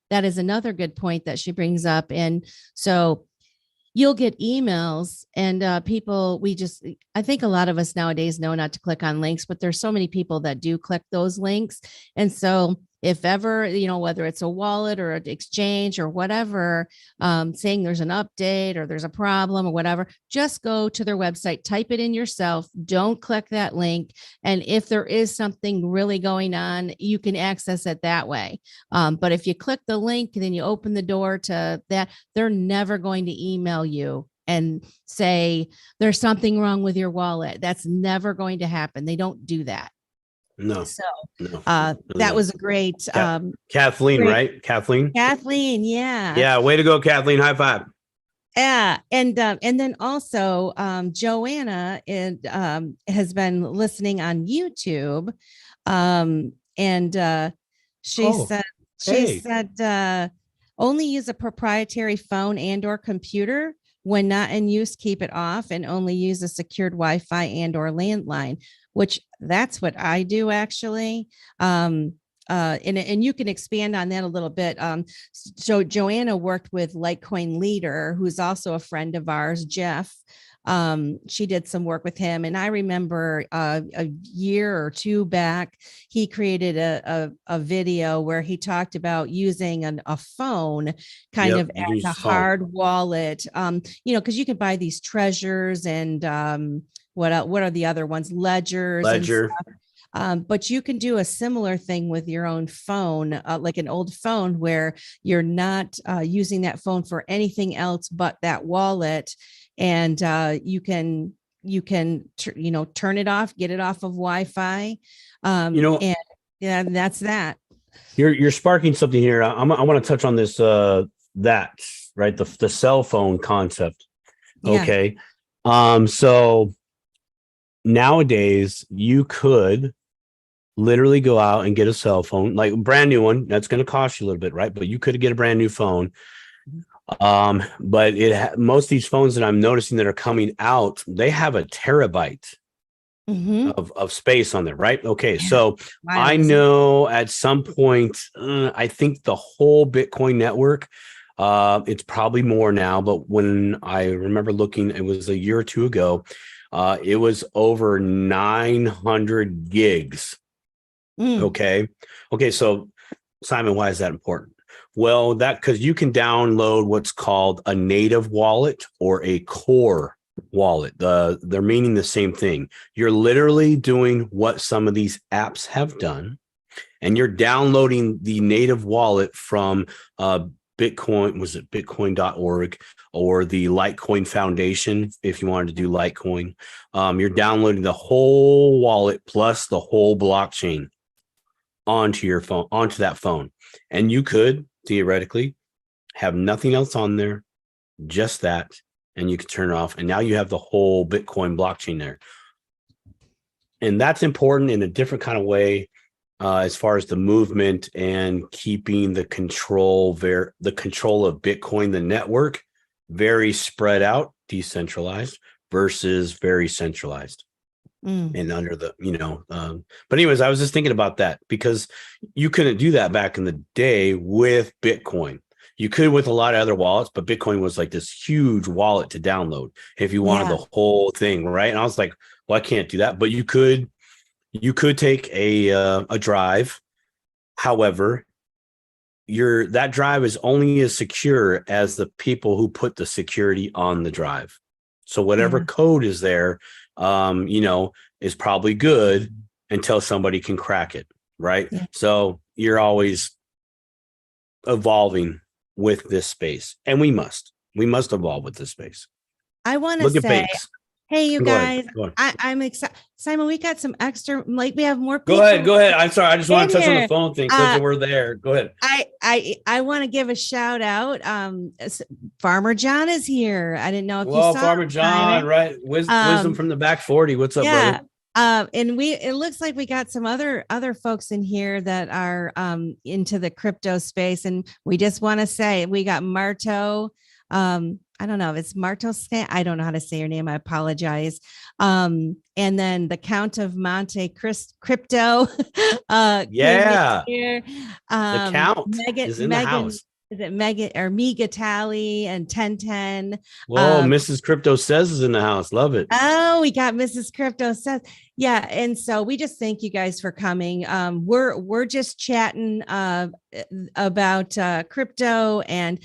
that is another good point that she brings up. And so you'll get emails, and I think a lot of us nowadays know not to click on links, but there's so many people that do click those links. And so if ever, whether it's a wallet or an exchange or whatever, saying there's an update or there's a problem or whatever, just go to their website, type it in yourself. Don't click that link. And if there is something really going on, you can access it that way. But if you click the link and then you open the door to that, they're never going to email you and say there's something wrong with your wallet. That's never going to happen. They don't do that. No. So that was a great Kathleen, right? Kathleen, yeah. Yeah, way to go, Kathleen. High five. Yeah. And then also Joanna has been listening on YouTube. She said only use a proprietary phone and or computer. When not in use, keep it off, and only use a secured Wi-Fi and or landline, which that's what I do actually. and you can expand on that a little bit. So Joanna worked with Litecoin Leader, who's also a friend of ours, Jeff. She did some work with him, and I remember a year or two back, he created a video where he talked about using a phone kind of as a hard wallet. Because you can buy these treasures and what are the other ones? Ledgers. Ledger. And stuff. But you can do a similar thing with your own phone, like an old phone, where you're not using that phone for anything else but that wallet. And you can turn it off, get it off of Wi-Fi. And yeah, that's that. You're sparking something here. I want to touch on this, right? The cell phone concept. Yeah. Okay. So nowadays you could literally go out and get a cell phone, like a brand new one. That's going to cost you a little bit, right? But you could get a brand new phone. But most of these phones that I'm noticing that are coming out, they have a terabyte of space on there, right? Okay, yeah. So I know at some point, I think the whole Bitcoin network, it's probably more now, but when I remember looking, it was a year or two ago, it was over 900 gigs. Okay, so Simon, why is that important? Well, because you can download what's called a native wallet or a core wallet. They're meaning the same thing. You're literally doing what some of these apps have done, and you're downloading the native wallet from Bitcoin. Was it bitcoin.org or the Litecoin Foundation? If you wanted to do Litecoin, you're downloading the whole wallet plus the whole blockchain onto your phone, onto that phone, and you could theoretically have nothing else on there, just that, and you can turn it off, and now you have the whole Bitcoin blockchain there. And that's important in a different kind of way, as far as the movement and keeping the control of Bitcoin, the network, very spread out, decentralized versus very centralized. And under the, but anyways, I was just thinking about that because you couldn't do that back in the day with Bitcoin. You could with a lot of other wallets, but Bitcoin was like this huge wallet to download if you wanted the whole thing, right? And I was like, well, I can't do that, but you could take a drive. However, that drive is only as secure as the people who put the security on the drive. So whatever code is there, is probably good until somebody can crack it, right? Yeah. So you're always evolving with this space, and we must evolve with this space. I want to say, hey, you guys, I'm excited. Simon, we got some extra, like we have more people. Go ahead. I'm sorry. I just want to touch on the phone thing because we're there. Go ahead. I want to give a shout out. Farmer John is here. I didn't know if you saw Farmer John, right? Wisdom from the back 40. What's up, brother? And it looks like we got some other folks in here that are into the crypto space, and we just want to say we got Marto. I don't know if it's Marto. I don't know how to say your name. I apologize. And then the Count of Monte Crypto. The Count is in the house. Is it Megan or Miga Tally and 1010? Whoa, Mrs. Crypto Says is in the house. Love it. Oh, we got Mrs. Crypto Says. Yeah. And so we just thank you guys for coming. We're just chatting about crypto, and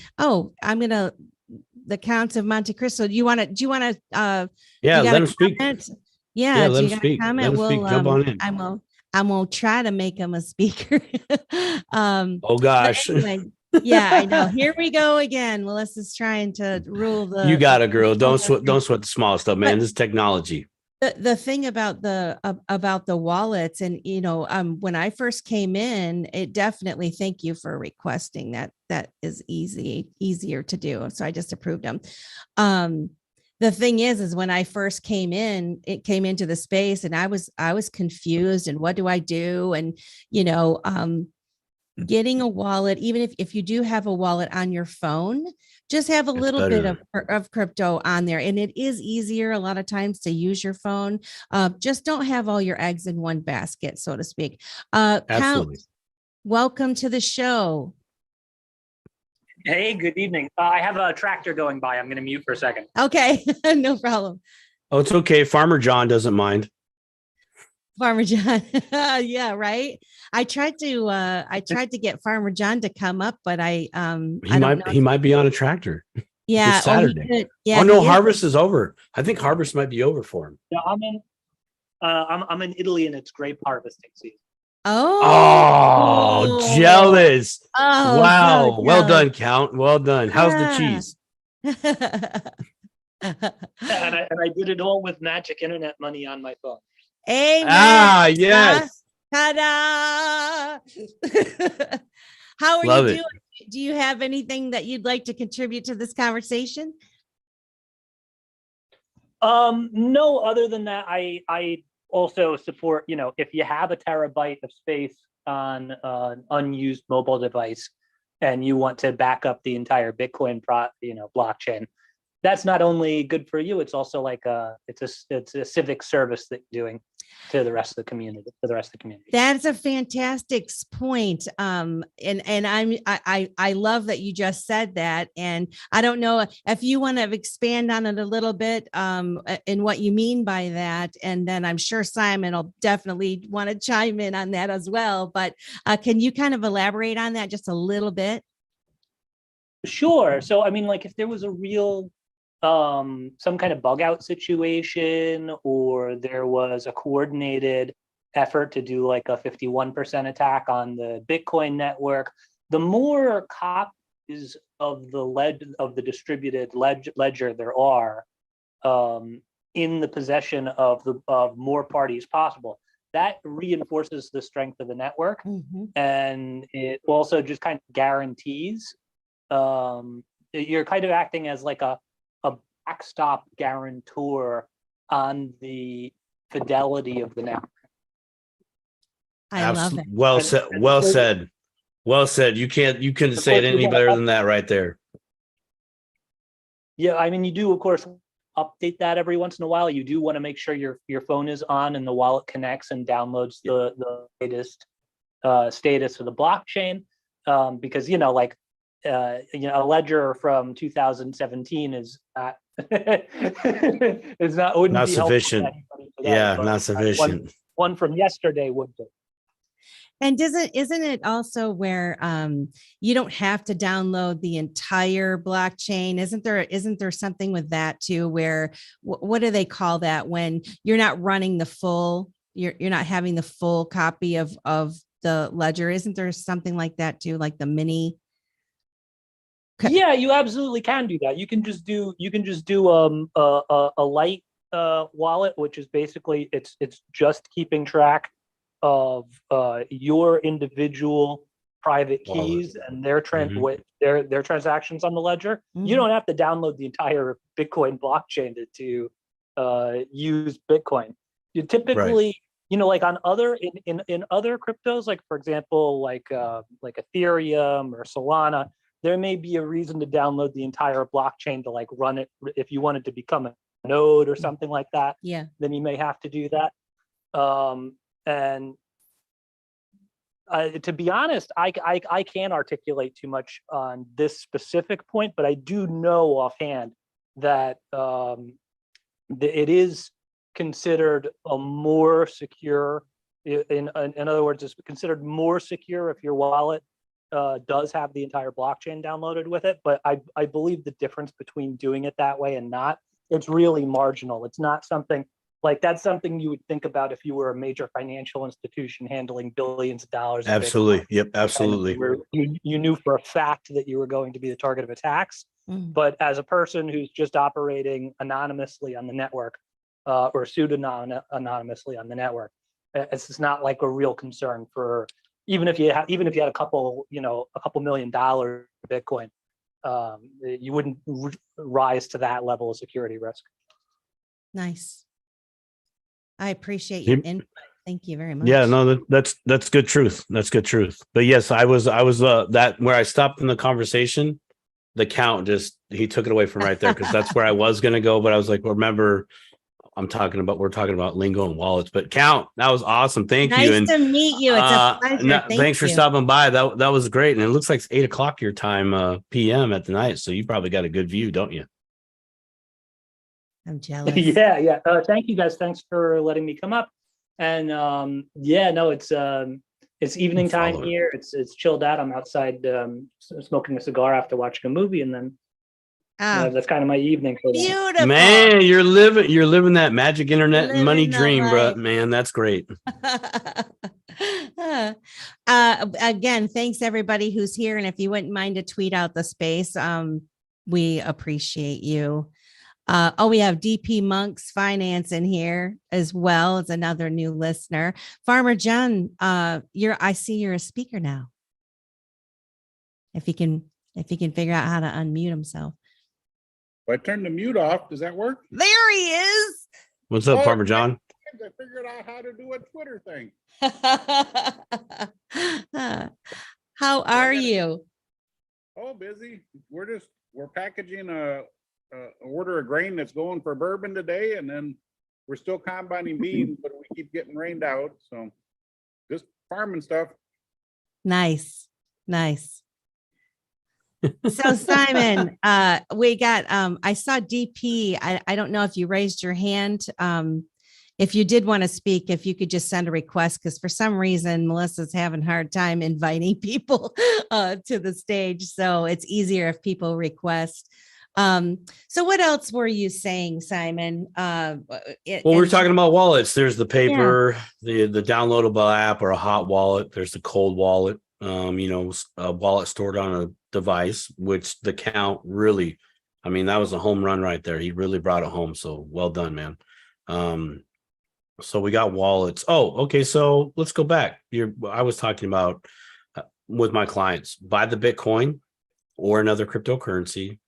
the Count of Monte Cristo. Do you want to let him speak. Yeah, let him speak. Comment? Jump on in. I'm gonna try to make him a speaker. Oh gosh. Anyway, yeah, I know. Here we go again. Melissa's trying to rule the. You got it, girl. Don't sweat the small stuff, man. This is technology. The thing about the wallets, and when I first came in, it definitely, thank you for requesting that is easier to do. So I just approved them. The thing is when I first came into the space, and I was confused, and what do I do? And getting a wallet, even if you do have a wallet on your phone, just have a little bit of crypto on there. And it is easier a lot of times to use your phone. Just don't have all your eggs in one basket, so to speak. Absolutely. Welcome to the show. Hey, good evening. I have a tractor going by. I'm going to mute for a second. Okay, no problem. Oh, it's okay. Farmer John doesn't mind. Farmer John. Yeah, right. I tried to get Farmer John to come up, but I don't know. He might be on a tractor. Yeah. It's Saturday. Yeah. Oh no, harvest is over. I think harvest might be over for him. Yeah, I'm in Italy and it's grape harvesting season. Oh, jealous. Oh, wow. so Well done, jealous. Count. Well done. How's the cheese? And I did it all with magic internet money on my phone. Amen. Ah, yes. Ta-da. How are Love you it. doing? Do you have anything that you'd like to contribute to this conversation? No, other than that, I also support, if you have a terabyte of space on an unused mobile device and you want to back up the entire Bitcoin blockchain, that's not only good for you, it's also like it's a civic service that you're doing to the rest of the community, That's a fantastic point. And I love that you just said that. And I don't know if you want to expand on it a little bit in what you mean by that. And then I'm sure Simon will definitely want to chime in on that as well. But can you kind of elaborate on that just a little bit? Sure. So, I mean, like if there was a real some kind of bug out situation, or there was a coordinated effort to do like a 51% attack on the Bitcoin network, the more copies of the distributed ledger there are in the possession of more parties possible, that reinforces the strength of the network. And it also just kind of guarantees you're kind of acting as like a backstop guarantor on the fidelity of the network. I love it. Well said. Well said. Well said. You couldn't say it any better than that right there. Yeah, I mean, you do, of course, update that every once in a while. You do want to make sure your phone is on and the wallet connects and downloads the latest status of the blockchain, because a ledger from 2017 is not Not sufficient. Yeah, not sufficient. One from yesterday would be. And isn't it also where you don't have to download the entire blockchain? Isn't there something with that too, where what do they call that when you're not running the full, you're not having the full copy of the ledger? Isn't there something like that too, like the mini? Yeah, you absolutely can do that. You can just do a light wallet, which is basically it's just keeping track of your individual private keys and their their transactions on the ledger. You don't have to download the entire Bitcoin blockchain to use Bitcoin. You typically, like on other in other cryptos, like for example, like Ethereum or Solana, there may be a reason to download the entire blockchain to like run it if you wanted to become a node or something like that. Yeah. Then you may have to do that. And to be honest, I can't articulate too much on this specific point, but I do know offhand that it is considered a more secure. In other words, it's considered more secure if your wallet does have the entire blockchain downloaded with it. But I believe the difference between doing it that way and not, it's really marginal. It's not something like that's something you would think about if you were a major financial institution handling billions of dollars. Absolutely. Yep. Absolutely. You knew for a fact that you were going to be the target of attacks. But as a person who's just operating anonymously on the network or pseudo-anonymously on the network, it's not like a real concern for even if you had a couple $2 million Bitcoin, you wouldn't rise to that level of security risk. Nice. I appreciate your input. Thank you very much. Yeah, no, that's good truth. That's good truth. But yes, I was that where I stopped in the conversation, the count he took it away from right there because that's where I was going to go. But I was like, remember, we're talking about Lingo and wallets, but Count, that was awesome. Thank you. Nice And to meet you. It's a pleasure. thanks for you. stopping by. That was great. And it looks like it's 8:00 your time, PM at the night. So you probably got a good view, don't you? I'm jealous. Yeah. Thank you guys. Thanks for letting me come up. And it's evening time here. It's chilled out. I'm outside smoking a cigar after watching a movie, and then that's kind of my evening. Beautiful, man. You're living that magic internet money dream, bro. Man, that's great. Again, thanks everybody who's here, and if you wouldn't mind to tweet out the space, we appreciate you. We have DP Monks Finance in here as well as another new listener. Farmer John, I see you're a speaker now. If he can figure out how to unmute himself. Well, I turned the mute off. Does that work? There he is. What's up, Farmer John? I figured out how to do a Twitter thing. How are you? Oh, busy. We're packaging a order of grain that's going for bourbon today, and then we're still combining beans, but we keep getting rained out. So just farming stuff. Nice. So Simon, we got I saw DP. I don't know if you raised your hand. If you did want to speak, if you could just send a request, because for some reason Melissa's having a hard time inviting people to the stage. So it's easier if people request. So what else were you saying, Simon? We're talking about wallets. There's the paper, the downloadable app, or a hot wallet. There's the cold wallet, a wallet stored on a device, which the Count really, that was a home run right there. He really brought it home. So well done, man. So we got wallets. Oh, okay. So let's go back. I was talking about with my clients, buy the Bitcoin or another cryptocurrency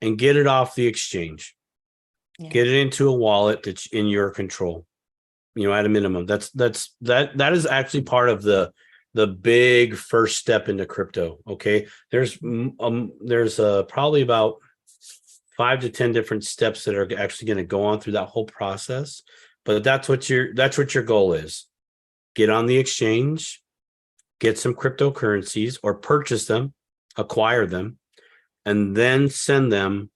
and get it off the exchange. Yeah. Get it into a wallet that's in your control. At a minimum. That is actually part of the big first step into crypto. Okay. There's probably about 5 to 10 different steps that are actually going to go on through that whole process. But that's what your goal is. Get on the exchange, get some cryptocurrencies or purchase them, acquire them, and then send them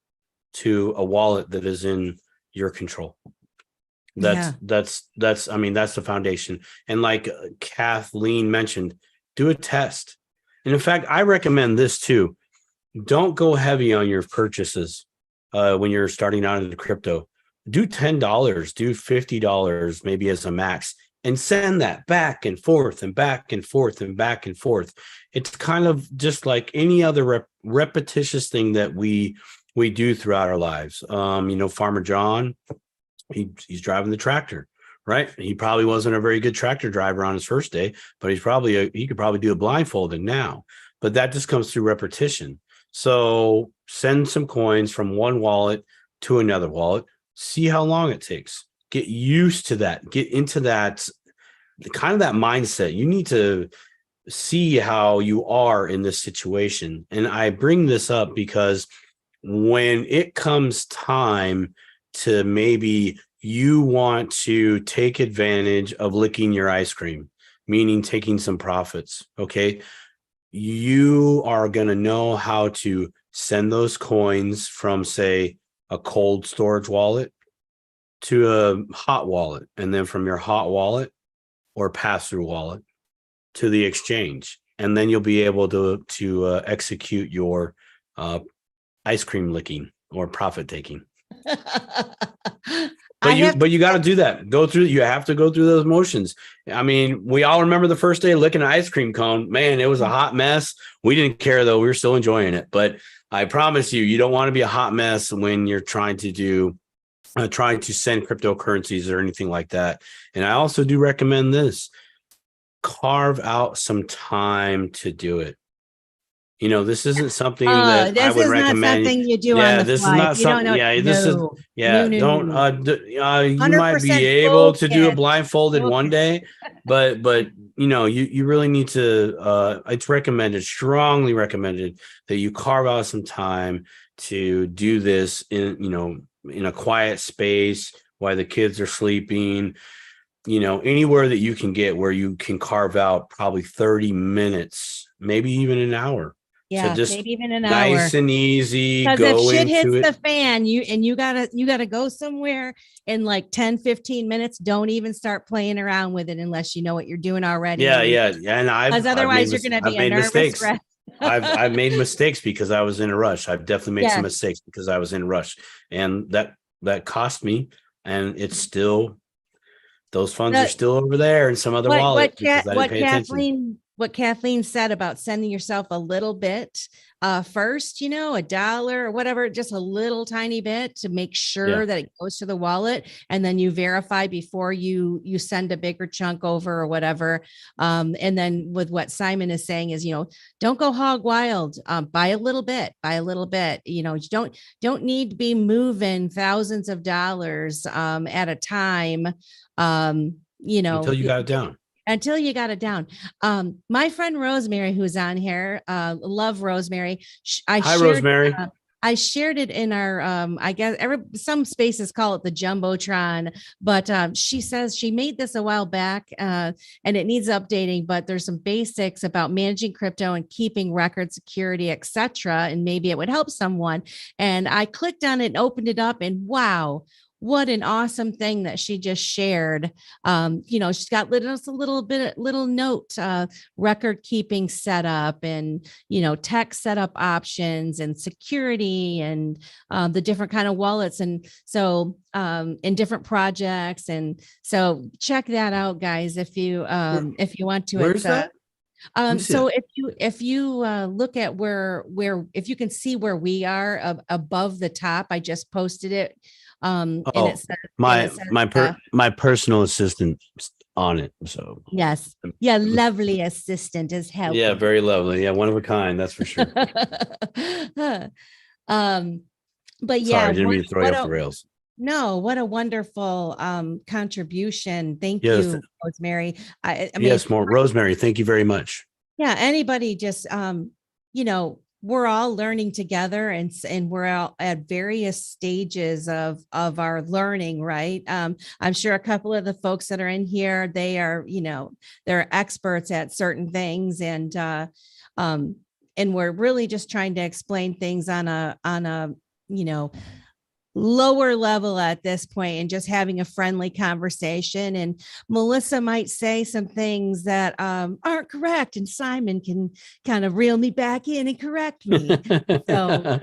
to a wallet that is in your control. That's the foundation. And like Kathleen mentioned, do a test. And in fact, I recommend this too. Don't go heavy on your purchases when you're starting out into crypto. Do $10, do $50 maybe as a max, and send that back and forth and back and forth and back and forth. It's kind of just like any other repetitious thing that we do throughout our lives. Farmer John, he's driving the tractor, right? He probably wasn't a very good tractor driver on his first day, but he could probably do a blindfolded now. But that just comes through repetition. So send some coins from one wallet to another wallet. See how long it takes. Get used to that. Get into that kind of that mindset. You need to see how you are in this situation. And I bring this up because when it comes time to maybe you want to take advantage of licking your ice cream, meaning taking some profits, okay? You are going to know how to send those coins from, say, a cold storage wallet to a hot wallet, and then from your hot wallet or pass-through wallet to the exchange. And then you'll be able to execute your ice cream licking or profit taking. But you got to do that. You have to go through those motions. We all remember the first day licking an ice cream cone. Man, it was a hot mess. We didn't care though. We were still enjoying it. But I promise you don't want to be a hot mess when you're trying to send cryptocurrencies or anything like that. And I also do recommend this. Carve out some time to do it. This isn't something that I would recommend. This is not something you do on the fly. This is not something. You might be able to do a blindfolded one day, but you really need to. It's strongly recommended that you carve out some time to do this in a quiet space while the kids are sleeping, anywhere that you can get where you can carve out probably 30 minutes, maybe even an hour. Yeah, So just maybe even an nice hour. and easy, Because if go shit hits into the it. fan, you gotta go somewhere in like 10, 15 minutes. Don't even start playing around with it unless you know what you're doing already. Yeah. And Because otherwise you're gonna be I've a made nervous mistakes. wreck. I've made mistakes because I was in a rush. I've definitely made some Yes. mistakes because I was in a rush, and that cost me. And it's still, those funds are still over there in some other wallet because I didn't pay attention. What Kathleen said about sending yourself a little bit first, $1 or whatever, just a little tiny bit to make sure that it goes to the wallet, and then you verify before you send a bigger chunk over or whatever. And then with what Simon is saying is, don't go hog wild. Buy a little bit. You don't need to be moving thousands of dollars at a time. Until you got it down. Until you got it down. My friend Rosemary, who's on here, love Rosemary. Hi, Rosemary. I shared it in our, I guess some spaces call it the Jumbotron, but she says she made this a while back and it needs updating, but there's some basics about managing crypto and keeping record security, etc. And maybe it would help someone. And I clicked on it and opened it up, and wow, what an awesome thing that she just shared. She's got little note, record keeping setup, and, tech setup options and security, and the different kind of wallets. And so in different projects. And so check that out, guys, if you want to. Where's that? So if you look at where if you can see where we are above the top, I just posted it. And it says, my personal assistant on it. So yes, yeah, lovely assistant is helping. Yeah, very lovely. Yeah, one of a kind, that's for sure. But Sorry, yeah, I didn't mean to throw you off the rails. No, what a wonderful contribution. Thank you, Rosemary. I mean, yes, Rosemary, thank you very much. Yeah, anybody just we're all learning together, and we're all at various stages of our learning, right? I'm sure a couple of the folks that are in here, they are, they're experts at certain things, and we're really just trying to explain things on a lower level at this point, and just having a friendly conversation. And Melissa might say some things that aren't correct, and Simon can kind of reel me back in and correct me. So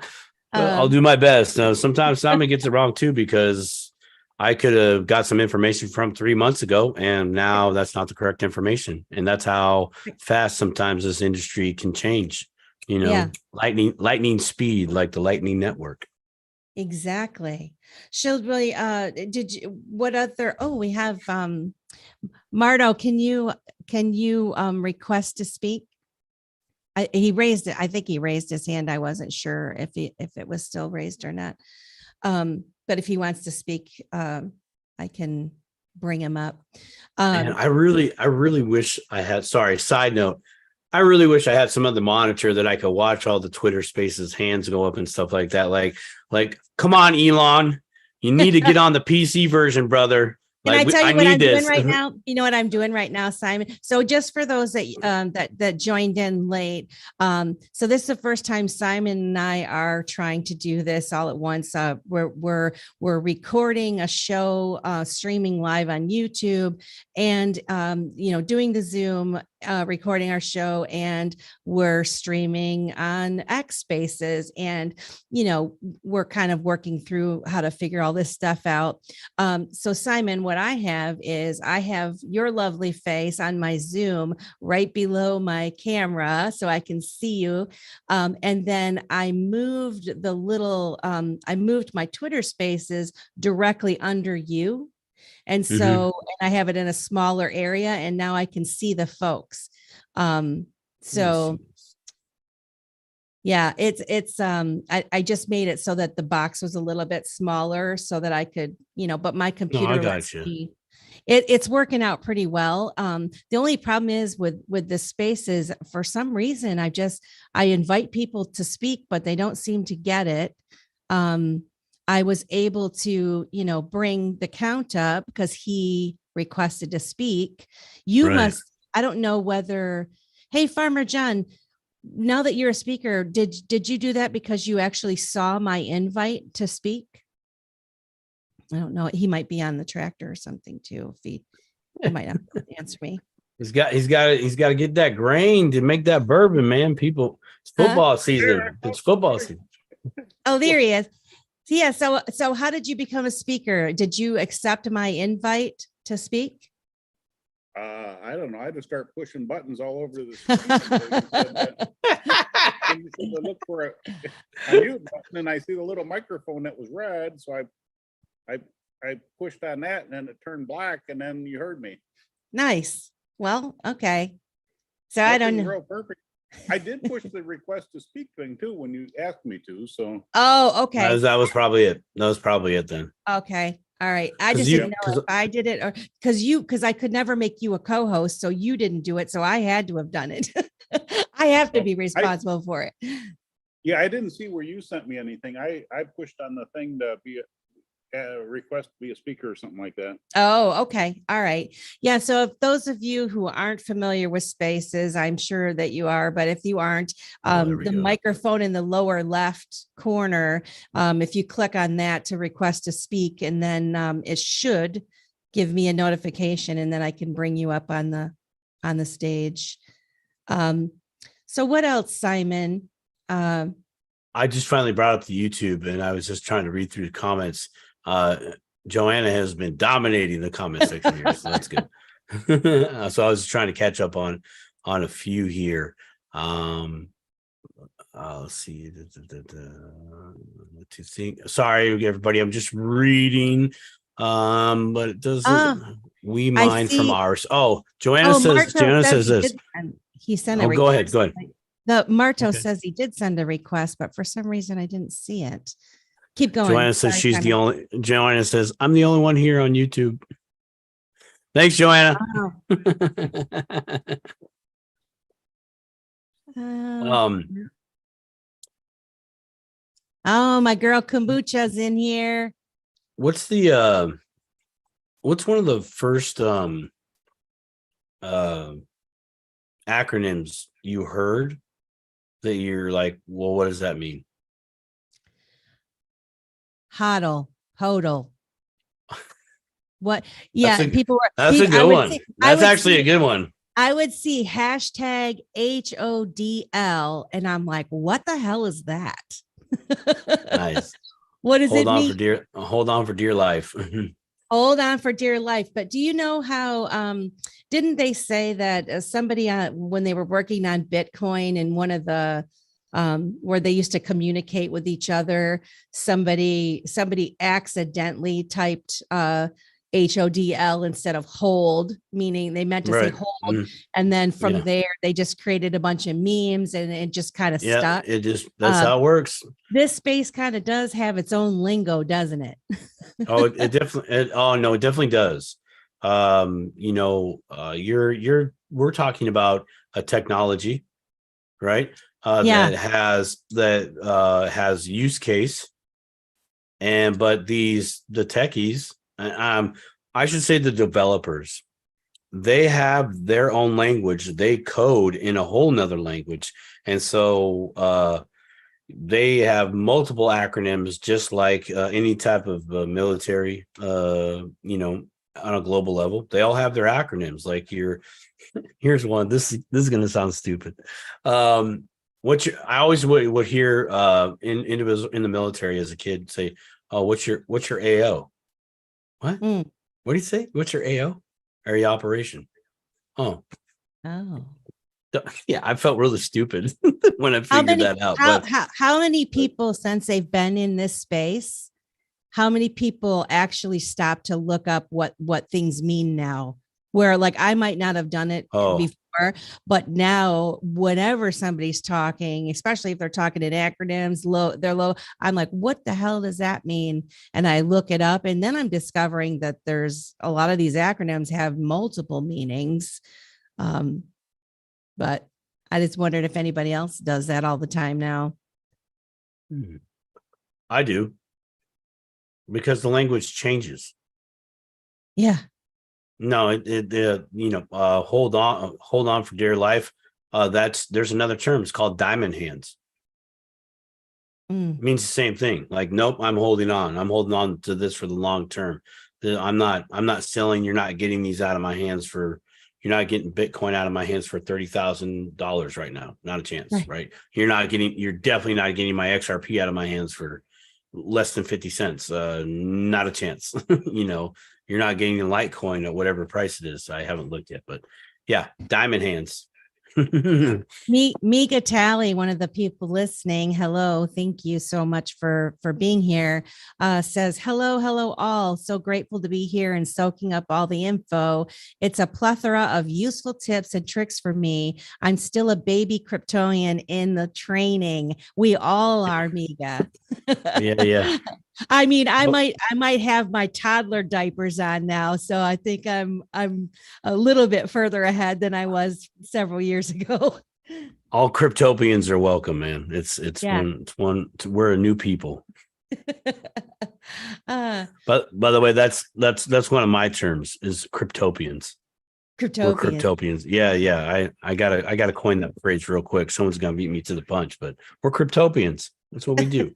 I'll do my best. Sometimes Simon gets it wrong too, because I could have got some information from 3 months ago, and now that's not the correct information. And that's how fast sometimes this industry can change, lightning speed, like the Lightning Network. Exactly. Shilbury, we have Mardo, can you request to speak? He raised it. I think he raised his hand. I wasn't sure if it was still raised or not. But if he wants to speak, I can bring him up. And I really wish I had, side note, I really wish I had some other monitor that I could watch all the Twitter Spaces hands go up and stuff like that. Like, come on, Elon, you need to get on the PC version, brother. Can I tell you what I'm doing right now? You know what I'm doing right now, Simon? So just for those that joined in late, so this is the first time Simon and I are trying to do this all at once. We're recording a show, streaming live on YouTube, and doing the Zoom, recording our show, and we're streaming on X Spaces, and we're kind of working through how to figure all this stuff out. So Simon, what I have your lovely face on my Zoom right below my camera, so I can see you. And then I moved my Twitter Spaces directly under you. And so I have it in a smaller area, and now I can see the folks. Yeah, I just made it so that the box was a little bit smaller so that I could, but my computer, it's working out pretty well. The only problem is with the Spaces, for some reason, I invite people to speak, but they don't seem to get it. I was able to, bring the count up because he requested to speak. You Right. must, I don't know whether, hey, Farmer John, now that you're a speaker, did you do that because you actually saw my invite to speak? I don't know. He might be on the tractor or something too. If he might not answer me. He's got to get that grain to make that bourbon, man. People, it's football season. It's football season. Oh, there he is. Yeah. So how did you become a speaker? Did you accept my invite to spepe? I don't know. I just start pushing buttons all over the screen. And you said to look for a mute button, and I see the little microphone that was red. So I pushed on that, and then it turned black, and then you heard me. Nice. Well, okay. So I don't know. Real perfect. I did push the request to speak thing too when you asked me to. So. Oh, okay. That was probably it. That was probably it then. Okay. All right. I just didn't know if I did it or because I could never make you a co-host. So you didn't do it. So I had to have done it. I have to be responsible for it. Yeah, I didn't see where you sent me anything. I pushed on the thing to be a request to be a speaker or something like that. Oh, okay. All right. Yeah. So if those of you who aren't familiar with Spaces, I'm sure that you are, but if you aren't, the microphone in the lower left corner, if you click on that to request to speak, and then it should give me a notification, and then I can bring you up on the stage. So what else, Simon? I just finally brought up the YouTube, and I was just trying to read through the comments. Joanna has been dominating the comment section here, so that's good. So I was trying to catch up on a few here. Let's see. To think. Sorry, everybody. I'm just reading. But it doesn't. We mine from ours. Oh, Joanna says this. He sent a request. Go ahead. The Marto says he did send a request, but for some reason I didn't see it. Keep going. Joanna says Joanna says, I'm the only one here on YouTube. Thanks, Joanna. Oh, my girl Kombucha's in here. What's one of the first acronyms you heard that you're like, well, what does that mean? Hodl. What? Yeah, people were. That's a good one. That's actually a good one. I would see hashtag HODL, and I'm like, what the hell is that? Nice. What does it mean? Hold on for dear life. Hold on for dear life. But do you know how? Didn't they say that somebody when they were working on Bitcoin and one of the where they used to communicate with each other, somebody accidentally typed HODL instead of hold, meaning they meant to say hold. And then from there, they just created a bunch of memes, and it just kind of stuck. That's how it works. This space kind of does have its own lingo, doesn't it? It definitely does. We're talking about a technology, right? That has use case, but the techies, I should say the developers, they have their own language. They code in a whole nother language, and so they have multiple acronyms, just like any type of military. On a global level, they all have their acronyms. Like here's one. This is going to sound stupid. I always would hear individuals in the military as a kid say, "Oh, what's your AO?" What? What do you say? What's your AO? Area operation. Oh. Yeah, I felt really stupid when I figured that out. How many people, since they've been in this space, how many people actually stop to look up what things mean now? Where like I might not have done it before, but now whenever somebody's talking, especially if they're talking in acronyms, I'm like, what the hell does that mean? And I look it up, and then I'm discovering that there's a lot of these acronyms have multiple meanings. But I just wondered if anybody else does that all the time now. I do. because the language changes. Yeah. No, hold on for dear life. There's another term. It's called diamond hands. It means the same thing. Like, nope, I'm holding on. I'm holding on to this for the long term. I'm not selling. You're not getting these out of my hands you're not getting Bitcoin out of my hands for $30,000 right now. Not a chance, right? You're definitely not getting my XRP out of my hands for less than 50 cents. Not a chance. You're not getting the Litecoin at whatever price it is. I haven't looked yet, but yeah, diamond hands. Mika Tally, one of the people listening, hello, thank you so much for being here, says, hello all, so grateful to be here and soaking up all the info. It's a plethora of useful tips and tricks for me. I'm still a baby Kryptonian in the training. We all are, Mika. Yeah. I mean, I might have my toddler diapers on now, so I think I'm a little bit further ahead than I was several years ago. All Cryptopians are welcome, man. We're a new people. But by the way, that's one of my terms is Cryptopians. We're Cryptopians. Yeah. I gotta coin that phrase real quick. Someone's gonna beat me to the punch, but we're Cryptopians. That's what we do.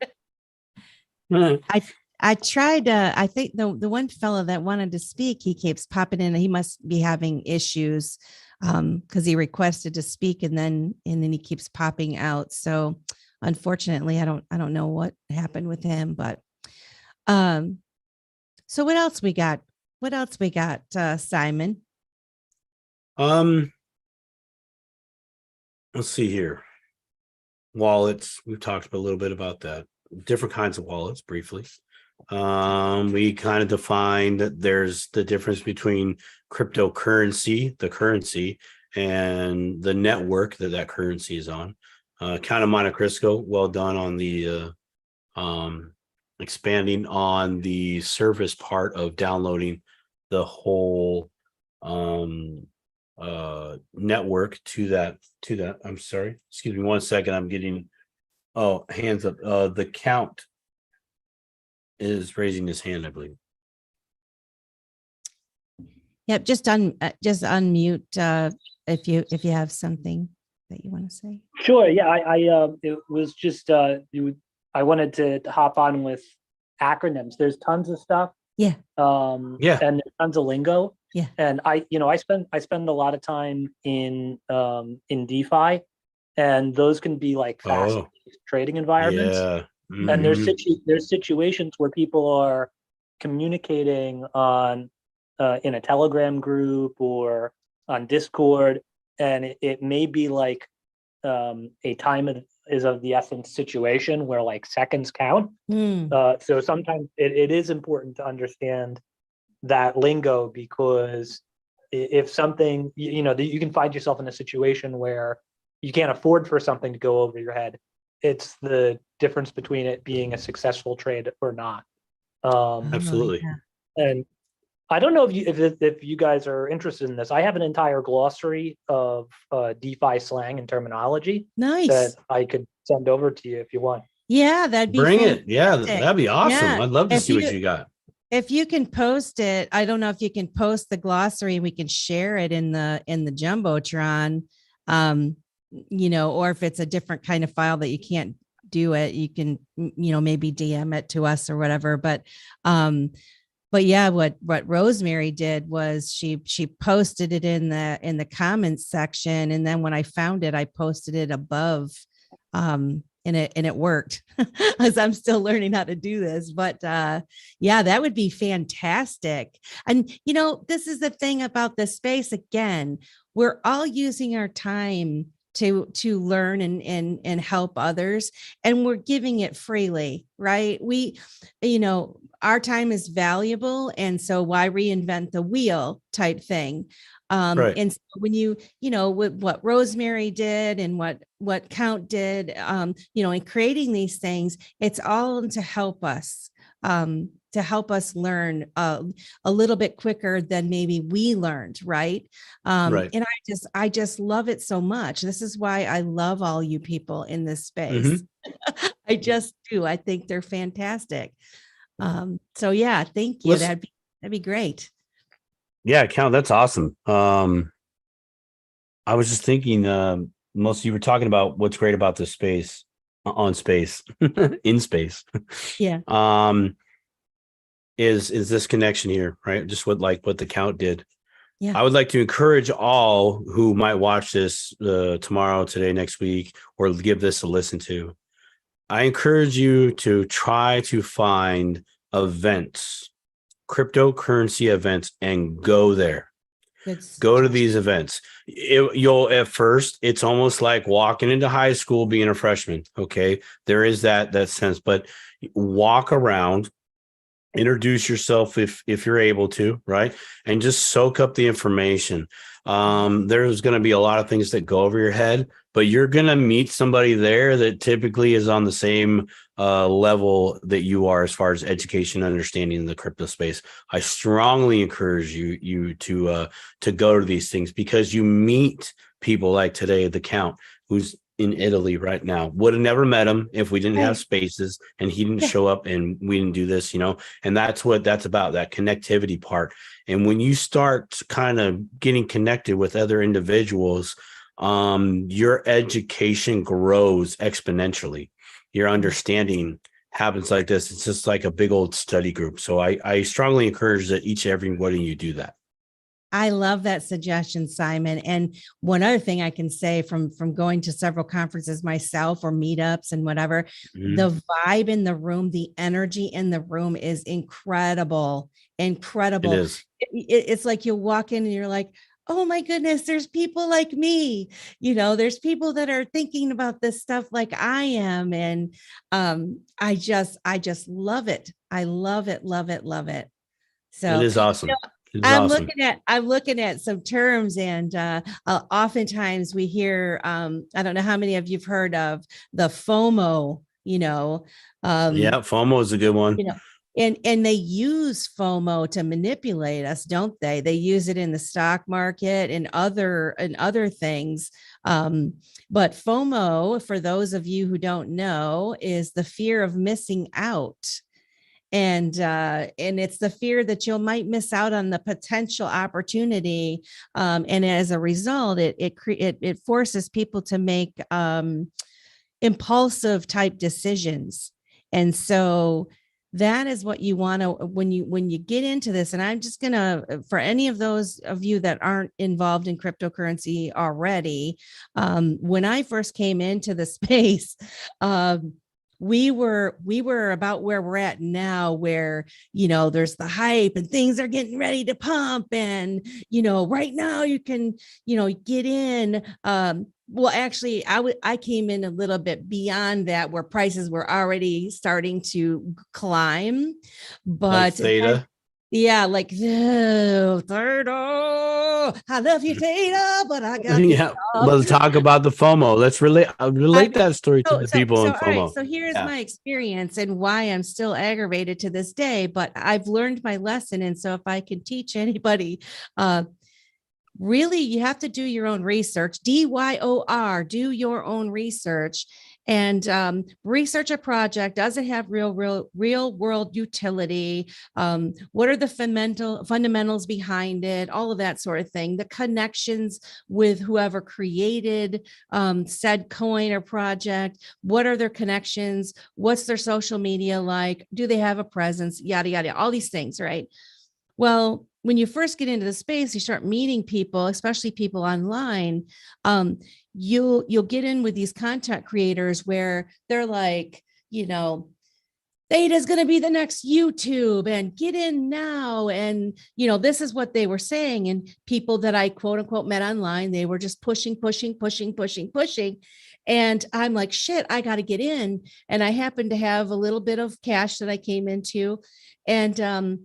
I tried I think the one fellow that wanted to speak, he keeps popping in. He must be having issues because he requested to speak and then he keeps popping out. So unfortunately, I don't know what happened with him, but so what else we got? Simon? Let's see here. Wallets. We've talked a little bit about that. Different kinds of wallets briefly. We kind of defined that there's the difference between cryptocurrency, the currency, and the network that currency is on. Count of Monte Cristo, well done on the expanding on the service part of downloading the whole network to that. I'm sorry, excuse me 1 second. I'm getting hands up. The Count is raising his hand, I believe. Yep, just unmute if you have something that you want to say. Sure. Yeah, I it was just I wanted to hop on with acronyms. There's tons of stuff. Yeah. And there's tons of lingo. Yeah. And I spend a lot of time in DeFi, and those can be like fast trading environments. Yeah. Mm-hmm. And there's situations where people are communicating on in a Telegram group or on Discord, and it may be like a time is of the essence situation where like seconds count. So sometimes it is important to understand that lingo, because if something, you can find yourself in a situation where you can't afford for something to go over your head. It's the difference between it being a successful trade or not. Absolutely. And I don't know if you guys are interested in this. I have an entire glossary of DeFi slang and terminology. Nice. That I could send over to you if you want. Yeah, that'd be Bring fantastic. it. Yeah, that'd be awesome. Yeah. I'd love to see what you got. If you can post it, I don't know if you can post the glossary and we can share it in the Jumbotron, or if it's a different kind of file that you can't do it, you can, maybe DM it to us or whatever. But yeah, what Rosemary did was she posted it in the comments section, and then when I found it, I posted it above, and it worked, as I'm still learning how to do this. But yeah, that would be fantastic. And this is the thing about this space. Again, we're all using our time to learn and help others, and we're giving it freely, right? Our time is valuable, and so why reinvent the wheel type thing. Right. And so when with what Rosemary did and what Count did, in creating these things, it's all to help us learn a little bit quicker than maybe we learned, right? Right. And I just love it so much. This is why I love all you people in this space. I just do. I think they're fantastic. So yeah, thank you. That'd be great. Yeah, Count, that's awesome. I was just thinking, most of you were talking about what's great about this space, on space, in space. Yeah. Is this connection here, right? Just what the Count did. Yeah. I would like to encourage all who might watch this tomorrow, today, next week, or give this a listen to. I encourage you to try to find events, cryptocurrency events, and go there. Go to these events. You'll at first, it's almost like walking into high school being a freshman. Okay, there is that sense, but walk around, introduce yourself if you're able to, right, and just soak up the information. There's going to be a lot of things that go over your head, but you're going to meet somebody there that typically is on the same level that you are as far as education and understanding in the crypto space. I strongly encourage you to go to these things, because you meet people like today, the Count, who's in Italy right now. Would have never met him if we didn't have spaces and he didn't show up and we didn't do this, and that's what that's about, that connectivity part. And when you start kind of getting connected with other individuals, your education grows exponentially. Your understanding happens like this. It's just like a big old study group. So I strongly encourage that each and every one of you do that. I love that suggestion, Simon. And one other thing I can say from going to several conferences myself, or meetups and whatever, the vibe in the room, the energy in the room is incredible. Incredible. It is. It's like you walk in and you're like, oh my goodness, there's people like me. There's people that are thinking about this stuff like I am. And I just love it. I love it, love it, love it. So it is awesome. I'm looking at some terms, and oftentimes we hear, I don't know how many of you've heard of the FOMO, yeah, FOMO is a good one. And they use FOMO to manipulate us, don't they? They use it in the stock market and other things. But FOMO, for those of you who don't know, is the fear of missing out. And it's the fear that you might miss out on the potential opportunity, and as a result, it forces people to make impulsive type decisions. And so that is what you want to, when you get into this. And I'm just gonna, for any of those of you that aren't involved in cryptocurrency already, when I first came into the space, we were about where we're at now, where, there's the hype and things are getting ready to pump. And, right now you can, get in. Well, actually, I came in a little bit beyond that, where prices were already starting to climb. But like Theta. Yeah, like Theta. I love you, Theta, but I got Let's talk about the FOMO. Let's relate that story to the people in FOMO. All right, so here's my experience and why I'm still aggravated to this day, but I've learned my lesson. And so if I can teach anybody, really, you have to do your own research. DYOR, do your own research, and research a project. Does it have real world utility? What are the fundamentals behind it? All of that sort of thing. The connections with whoever created said coin or project. What are their connections? What's their social media like? Do they have a presence? Yada, yada, all these things, right? Well, when you first get into the space, you start meeting people, especially people online. You'll get in with these content creators where they're like, Theta's going to be the next YouTube, and get in now. And, this is what they were saying. And people that I quote unquote met online, they were just pushing. And I'm like, shit, I got to get in. And I happen to have a little bit of cash that I came into. And,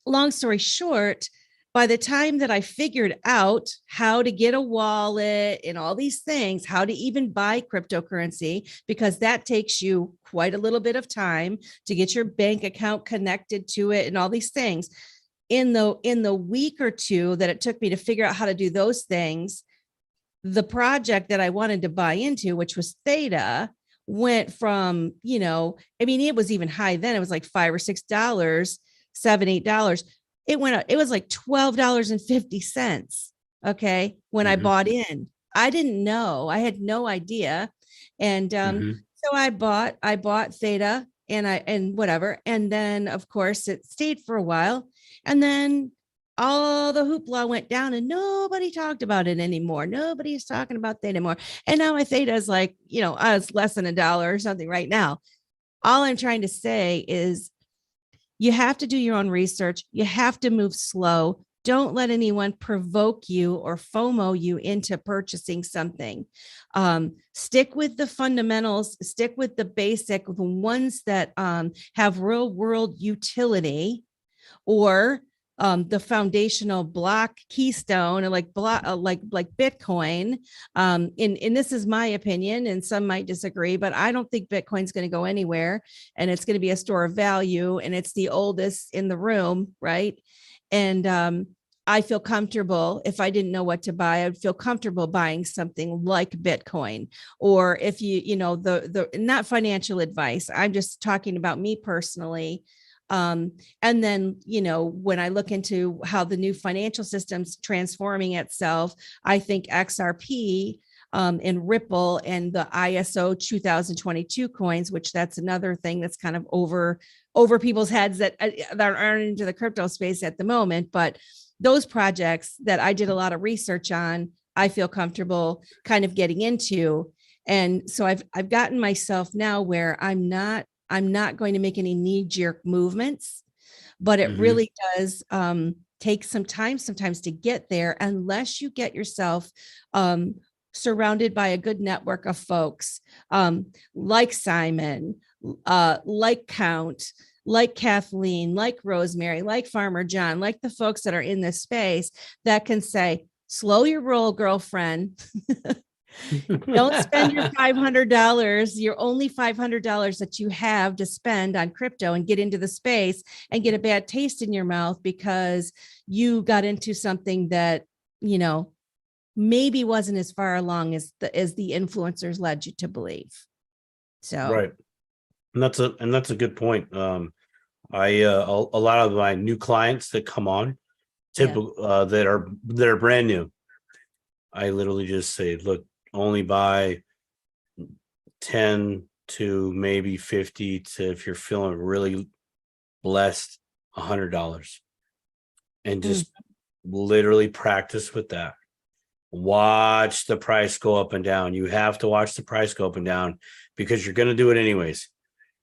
long story short, by the time that I figured out how to get a wallet and all these things, how to even buy cryptocurrency, because that takes you quite a little bit of time to get your bank account connected to it and all these things. In the week or two that it took me to figure out how to do those things, the project that I wanted to buy into, which was Theta, went from, I mean, it was even high then. It was like $5 or $6, $7, $8. It went up. It was like $12.50. Okay. When I bought in, I didn't know. I had no idea. And so I bought Theta and whatever. And then of course it stayed for a while. And then all the hoopla went down and nobody talked about it anymore. Nobody's talking about Theta anymore. And now my Theta is like, it's less than $1 or something right now. All I'm trying to say is you have to do your own research. You have to move slow. Don't let anyone provoke you or FOMO you into purchasing something. Stick with the fundamentals, stick with the basic, the ones that have real world utility, or the foundational block keystone, like Bitcoin. And this is my opinion, and some might disagree, but I don't think Bitcoin's going to go anywhere, and it's going to be a store of value, and it's the oldest in the room, right? And I feel comfortable. If I didn't know what to buy, I'd feel comfortable buying something like Bitcoin. Or if the not financial advice, I'm just talking about me personally. And then, when I look into how the new financial system's transforming itself, I think XRP and Ripple and the ISO 2022 coins, which that's another thing that's kind of over people's heads that aren't into the crypto space at the moment. But those projects that I did a lot of research on, I feel comfortable kind of getting into. And so I've gotten myself now where I'm not going to make any knee-jerk movements, but it really does take some time sometimes to get there, unless you get yourself surrounded by a good network of folks like Simon, like Count, like Kathleen, like Rosemary, like Farmer John, like the folks that are in this space that can say, slow your roll, girlfriend. Don't spend your $500, your only $500 that you have to spend on crypto, and get into the space and get a bad taste in your mouth because you got into something that, maybe wasn't as far along as the influencers led you to believe. So, right. And that's a good point. A lot of my new clients that come on, that are brand new, I literally just say, look, only buy 10 to maybe 50 to, if you're feeling really blessed, $100, and just literally practice with that. Watch the price go up and down. You have to watch the price go up and down because you're going to do it anyways,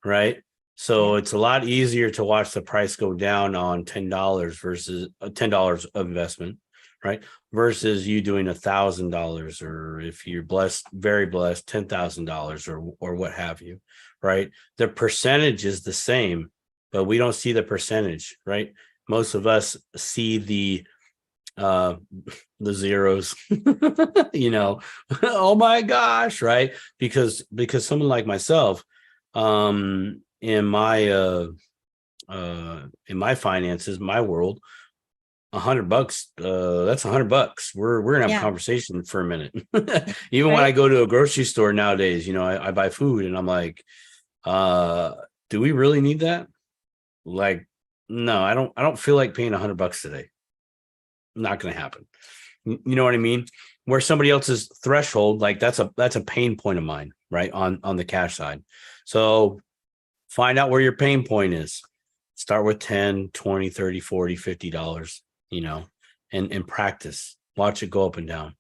right? So it's a lot easier to watch the price go down on $10 versus $10 of investment, right? Versus you doing $1,000, or if you're blessed, very blessed, $10,000 or what have you, right? The percentage is the same, but we don't see the percentage, right? Most of us see the zeros, oh my gosh, right? Because someone like myself, in my finances, my world, $100, that's $100. We're gonna have a conversation for a minute. Even when I go to a grocery store nowadays, I buy food and I'm like, do we really need that? Like, no, I don't feel like paying $100 today. Not gonna happen. You know what I mean? Where somebody else's threshold, like that's a pain point of mine, right? On the cash side. So find out where your pain point is. Start with 10, 20, 30, 40, $50, and practice. Watch it go up and down,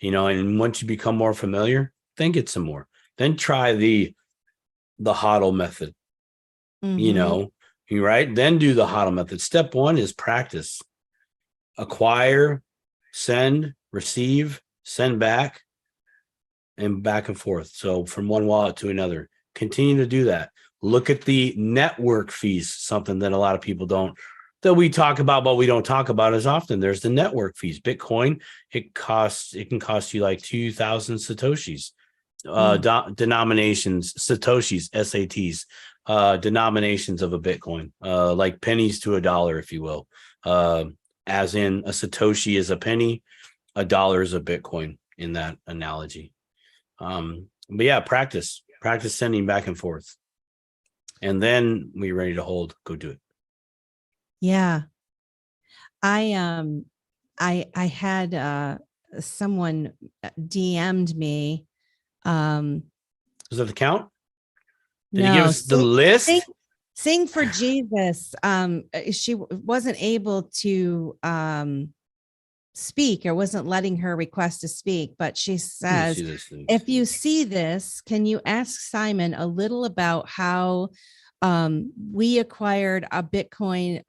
and once you become more familiar, then get some more. Then try the HODL method, right? Then do the HODL method. Step one is practice. Acquire, send, receive, send back, and back and forth. So from one wallet to another, continue to do that. Look at the network fees, something that a lot of people that we talk about, but we don't talk about as often. There's the network fees. Bitcoin, it can cost you like 2,000 Satoshis, denominations, Satoshis, SATs, denominations of a Bitcoin, like pennies to $1, if you will. As in a Satoshi is a penny, $1 is a Bitcoin in that analogy. But yeah, practice. Practice sending back and forth. And then we're ready to hold. Go do it. Yeah. I had someone DM'd me. Does that count? Did he give No, us the list? Sing for Jesus. She wasn't able to speak, or wasn't letting her request to speak, but she says, if you see this, can you ask Simon a little about how we acquired our Bitcoin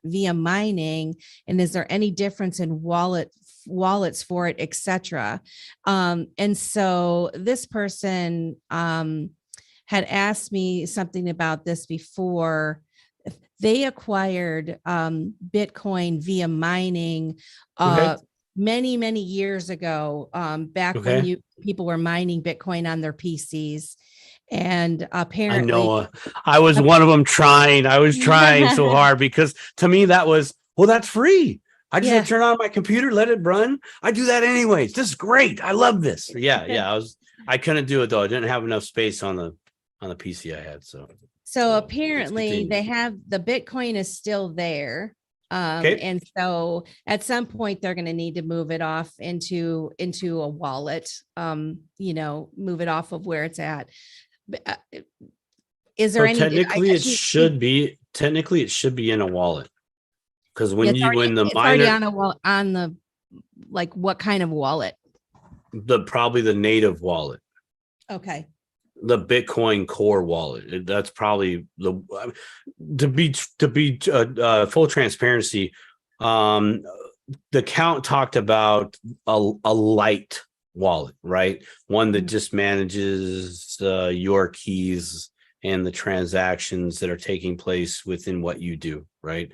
via mining, and is there any difference in wallets for it, etc. And so this person had asked me something about this before. They acquired Bitcoin via mining many years ago, back when people were mining Bitcoin on their PCs. And apparently, I know I was one of them trying. I was trying so hard, because to me that was, well, that's free. I just had to turn on my computer, let it run. I do that anyways. This is great. I love this. Yeah. I couldn't do it though. I didn't have enough space on the PC I had. So apparently they have, the Bitcoin is still there. And so at some point they're going to need to move it off into a wallet, move it off of where it's at. Is there any, technically it should be in a wallet, because when the miner on the, like, what kind of wallet? Probably the native wallet. Okay. The Bitcoin core wallet. That's probably to be full transparency. The account talked about a light wallet, right? One that just manages your keys and the transactions that are taking place within what you do, right?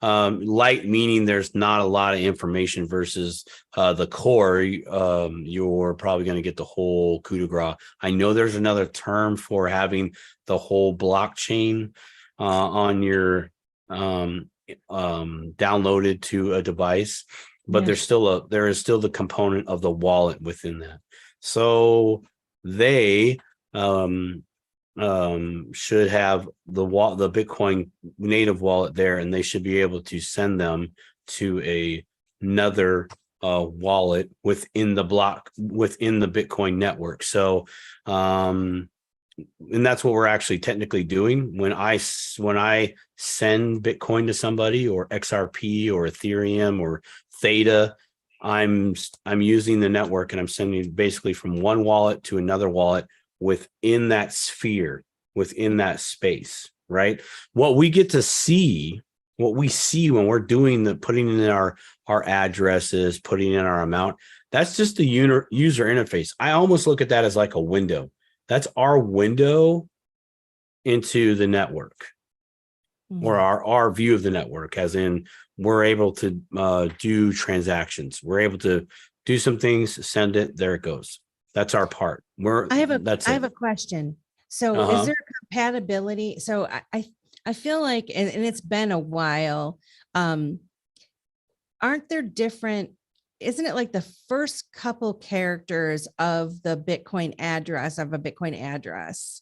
Light meaning there's not a lot of information, versus the core, you're probably going to get the whole coup de grace. I know there's another term for having the whole blockchain on your downloaded to a device, but there is still the component of the wallet within that. So they should have the Bitcoin native wallet there, and they should be able to send them to another wallet within the Bitcoin network. So and that's what we're actually technically doing. When I send Bitcoin to somebody, or XRP or Ethereum or Theta, I'm using the network, and I'm sending basically from one wallet to another wallet within that sphere, within that space, right? What we get to see, what we see when we're doing putting in our addresses, putting in our amount, that's just the user interface. I almost look at that as like a window. That's our window into the network, or our view of the network, as in we're able to do transactions. We're able to do some things, send it, there it goes. That's our part. I have a question. So is there compatibility? So I feel like, and it's been a while, aren't there different, isn't it like the first couple characters of the Bitcoin address, of a Bitcoin address,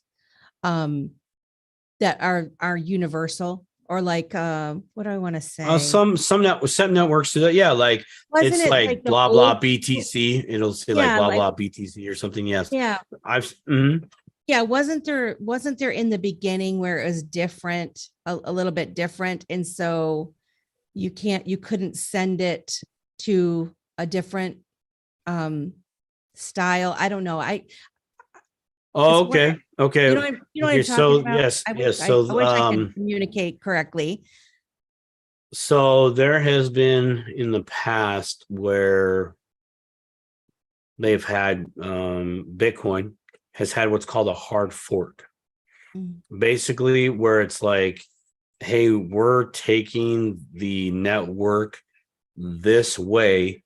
that are universal? Or like, what do I want to say? Some networks do that. Yeah, like Wasn't it's it like blah blah BTC. It'll say like blah blah BTC or something. Yes. Yeah. Yeah. Wasn't there in the beginning where it was different, a little bit different, and so you couldn't send it to a different style? I don't know. Okay. Okay. You know what I'm talking about? Yes. I Yes. I wish I could communicate correctly. So there has been in the past where they've had Bitcoin has had what's called a hard fork. Basically, where it's like, hey, we're taking the network this way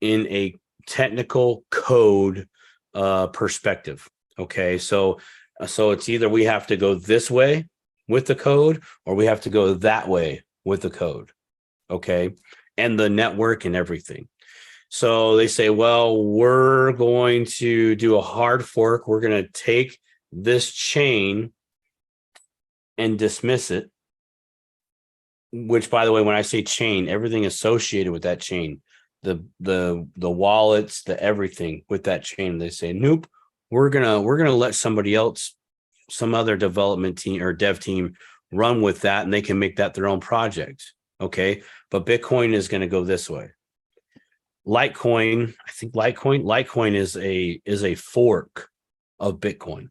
in a technical code perspective. Okay, so it's either we have to go this way with the code, or we have to go that way with the code. Okay, and the network and everything. So they say, well, we're going to do a hard fork. We're going to take this chain and dismiss it. Which, by the way, when I say chain, everything associated with that chain, the wallets, the everything with that chain, they say, nope, we're gonna let somebody else, some other development team or dev team, run with that, and they can make that their own project. Okay, but Bitcoin is going to go this way. Litecoin, I think Litecoin is a fork of Bitcoin.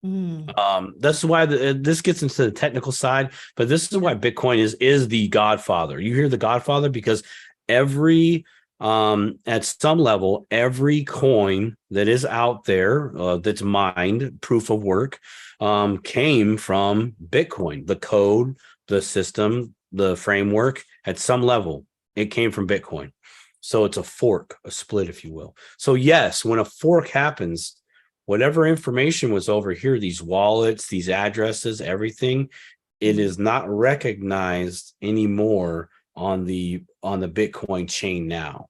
That's why this gets into the technical side, but this is why Bitcoin is the godfather. You hear the godfather because every at some level, every coin that is out there that's mined, proof of work, came from Bitcoin. The code, the system, the framework, at some level, it came from Bitcoin. So it's a fork, a split, if you will. So yes, when a fork happens, whatever information was over here, these wallets, these addresses, everything, it is not recognized anymore on the Bitcoin chain now.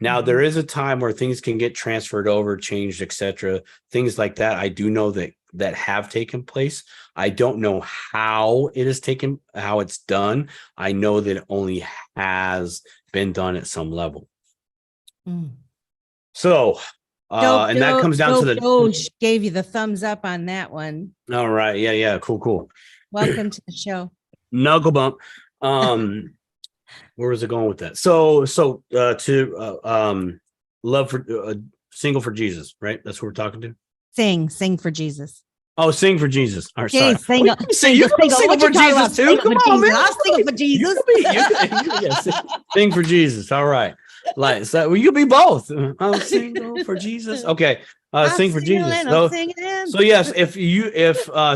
Now, there is a time where things can get transferred over, changed, etc. Things like that. I do know that have taken place. I don't know how it is taken, how it's done. I know that it only has been done at some level. So, and that comes down to the Doge gave you the thumbs up on that one. All right. Yeah. Cool. Welcome to the show. Knuckle bump. Where was it going with that? So love for single for Jesus, right? That's what we're talking to. Sing for Jesus. Oh, sing for Jesus. All right, sorry. You can sing for Jesus too. Come on, man. I'll sing for Jesus. Sing for Jesus. All right. Like so, well, you could be both. I'm single for Jesus. Okay. Sing for Jesus. So yes,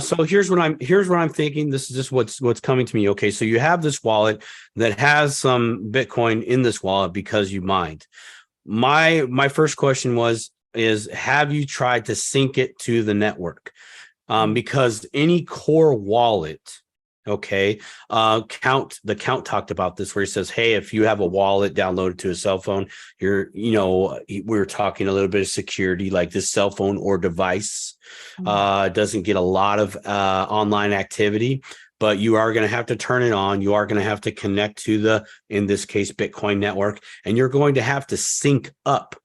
so here's what I'm thinking. This is just what's coming to me. Okay, so you have this wallet that has some Bitcoin in this wallet because you mined. My first question is have you tried to sync it to the network? Because any core wallet, okay, the count talked about this where he says, hey, if you have a wallet downloaded to a cell phone, we were talking a little bit of security, like this cell phone or device doesn't get a lot of online activity, but you are going to have to turn it on. You are going to have to connect to in this case, Bitcoin network, and you're going to have to sync up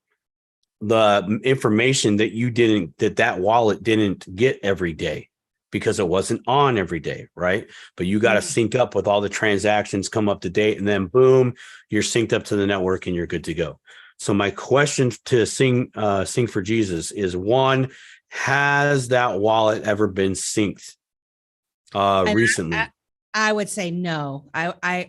the information that wallet didn't get every day because it wasn't on every day, right? But you got to sync up with all the transactions, come up to date, and then boom, you're synced up to the network and you're good to go. So my question to sing for Jesus is, one, has that wallet ever been synced recently? I would say no. I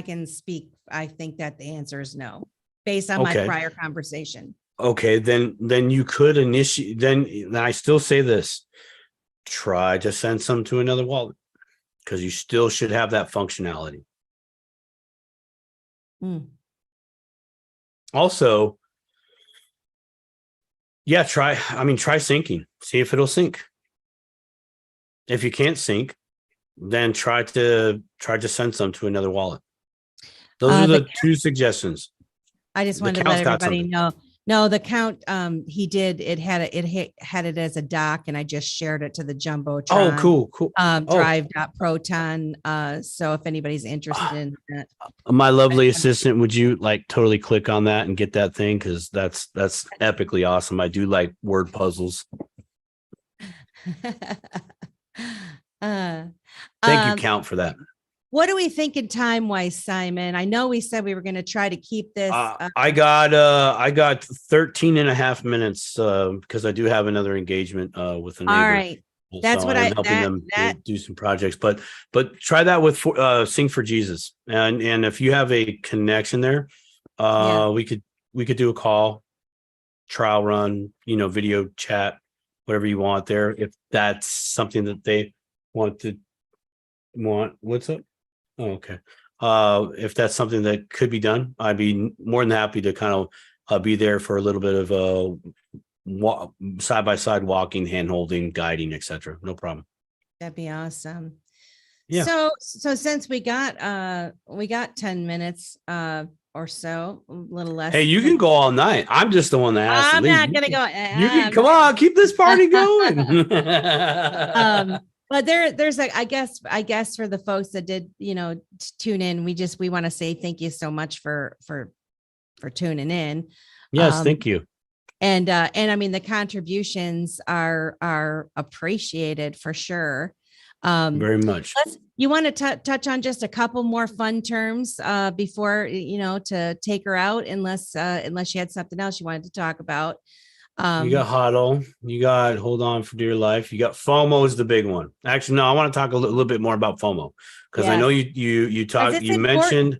can speak. I think that the answer is no, based on my prior conversation. Okay, then you could initiate. Then I still say this: try to send some to another wallet because you still should have that functionality. Also, try syncing. See if it'll sync. If you can't sync, then try to send some to another wallet. Those are the two suggestions. I just wanted to let everybody know. No, the count he did, it had it as a doc, and I just shared it to the Jumbotron. Oh, cool. Drive.proton. So if anybody's interested in that. My lovely assistant, would you totally click on that and get that thing? Because that's epically awesome. I do like word puzzles. Thank you, Count, for that. What are we thinking time-wise, Simon? I know we said we were going to try to keep this. I got 13 and a half minutes because I do have another engagement with a neighbor. All right. That's what I'm helping them do some projects, but try that with Sing for Jesus. And if you have a connection there, we could do a call, trial run, video chat, whatever you want there. If that's something that they want. What's up? Oh, okay. If that's something that could be done, I'd be more than happy to kind of be there for a little bit of side-by-side walking, hand-holding, guiding, etc. No problem. That'd be awesome. Yeah. So since we got 10 minutes, or so, a little less. Hey, you can go all night. I'm just the one that has to I'm leave. not gonna go. You can come on, keep this party going. But there's like, I guess for the folks that did, tune in, we want to say thank you so much for tuning in. Yes, thank you. And I mean, the contributions are appreciated for sure. Very much. You want to touch on just a couple more fun terms before, to take her out, unless you had something else you wanted to talk about. You got HODL. You got hold on for dear life. You got FOMO is the big one. Actually, no, I want to talk a little bit more about FOMO because I know you mentioned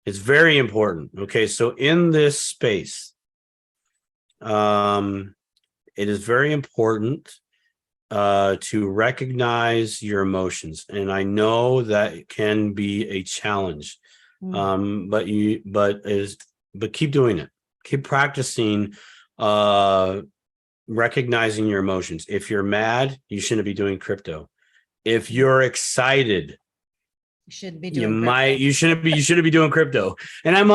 it's very important. Okay, so in this space, it is very important to recognize your emotions, and I know that it can be a challenge. But keep doing it. Keep practicing recognizing your emotions. If you're mad, you shouldn't be doing crypto. If you're excited, you shouldn't be doing you shouldn't be doing crypto. And I'm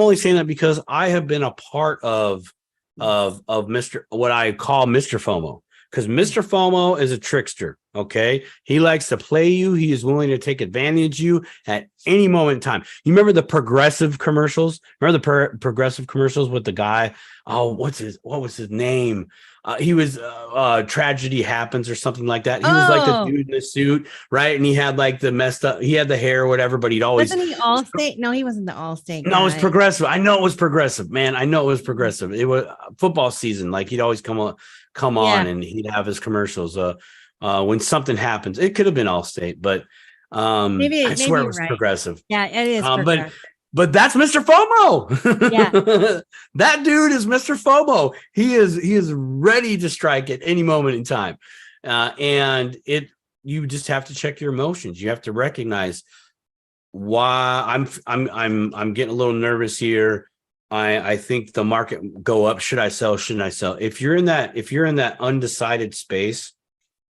only saying that because I have been a part of what I call Mr. FOMO. Because Mr. FOMO is a trickster, okay? He likes to play you. He is willing to take advantage of you at any moment in time. You remember the progressive commercials? Remember the progressive commercials with the guy? Oh, what was his name? He was Tragedy Happens or something like that. He was like the dude in the suit, right? And he had like the messed up, he had the hair or whatever, but he'd always... Wasn't he Allstate? No, he wasn't the Allstate guy. No, it was progressive. I know it was progressive, man. I know it was progressive. It was football season. Like he'd always come on and he'd have his commercials. When something happens, it could have been Allstate, but I swear it was progressive. Yeah, it is progressive. But that's Mr. FOMO. Yeah. That dude is Mr. FOMO. He is ready to strike at any moment in time. And you just have to check your emotions. You have to recognize why I'm getting a little nervous here. I think the market go up. Should I sell? Shouldn't I sell? If you're in that undecided space,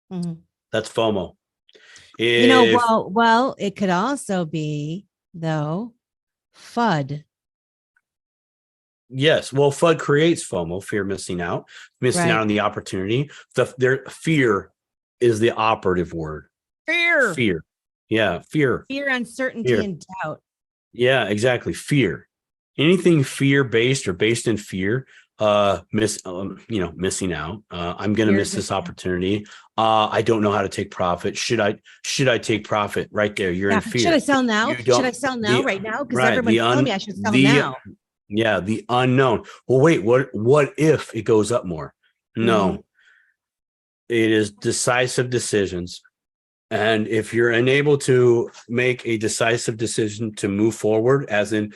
that's FOMO. Well, it could also be though FUD. Yes. Well, FUD creates FOMO, fear missing out on the opportunity. Their fear is the operative word. Fear. Yeah. Fear, uncertainty, and doubt. Yeah, exactly. Fear. Anything fear-based or based in fear, missing out. I'm going to miss this opportunity. I don't know how to take profit. Should I take profit? Right there. You're in fear. Should I sell now? Should I sell now right now? Because everybody's telling me I should sell now. Yeah. The unknown. Well, wait, what if it goes up more? No, it is decisive decisions. And if you're unable to make a decisive decision to move forward, as in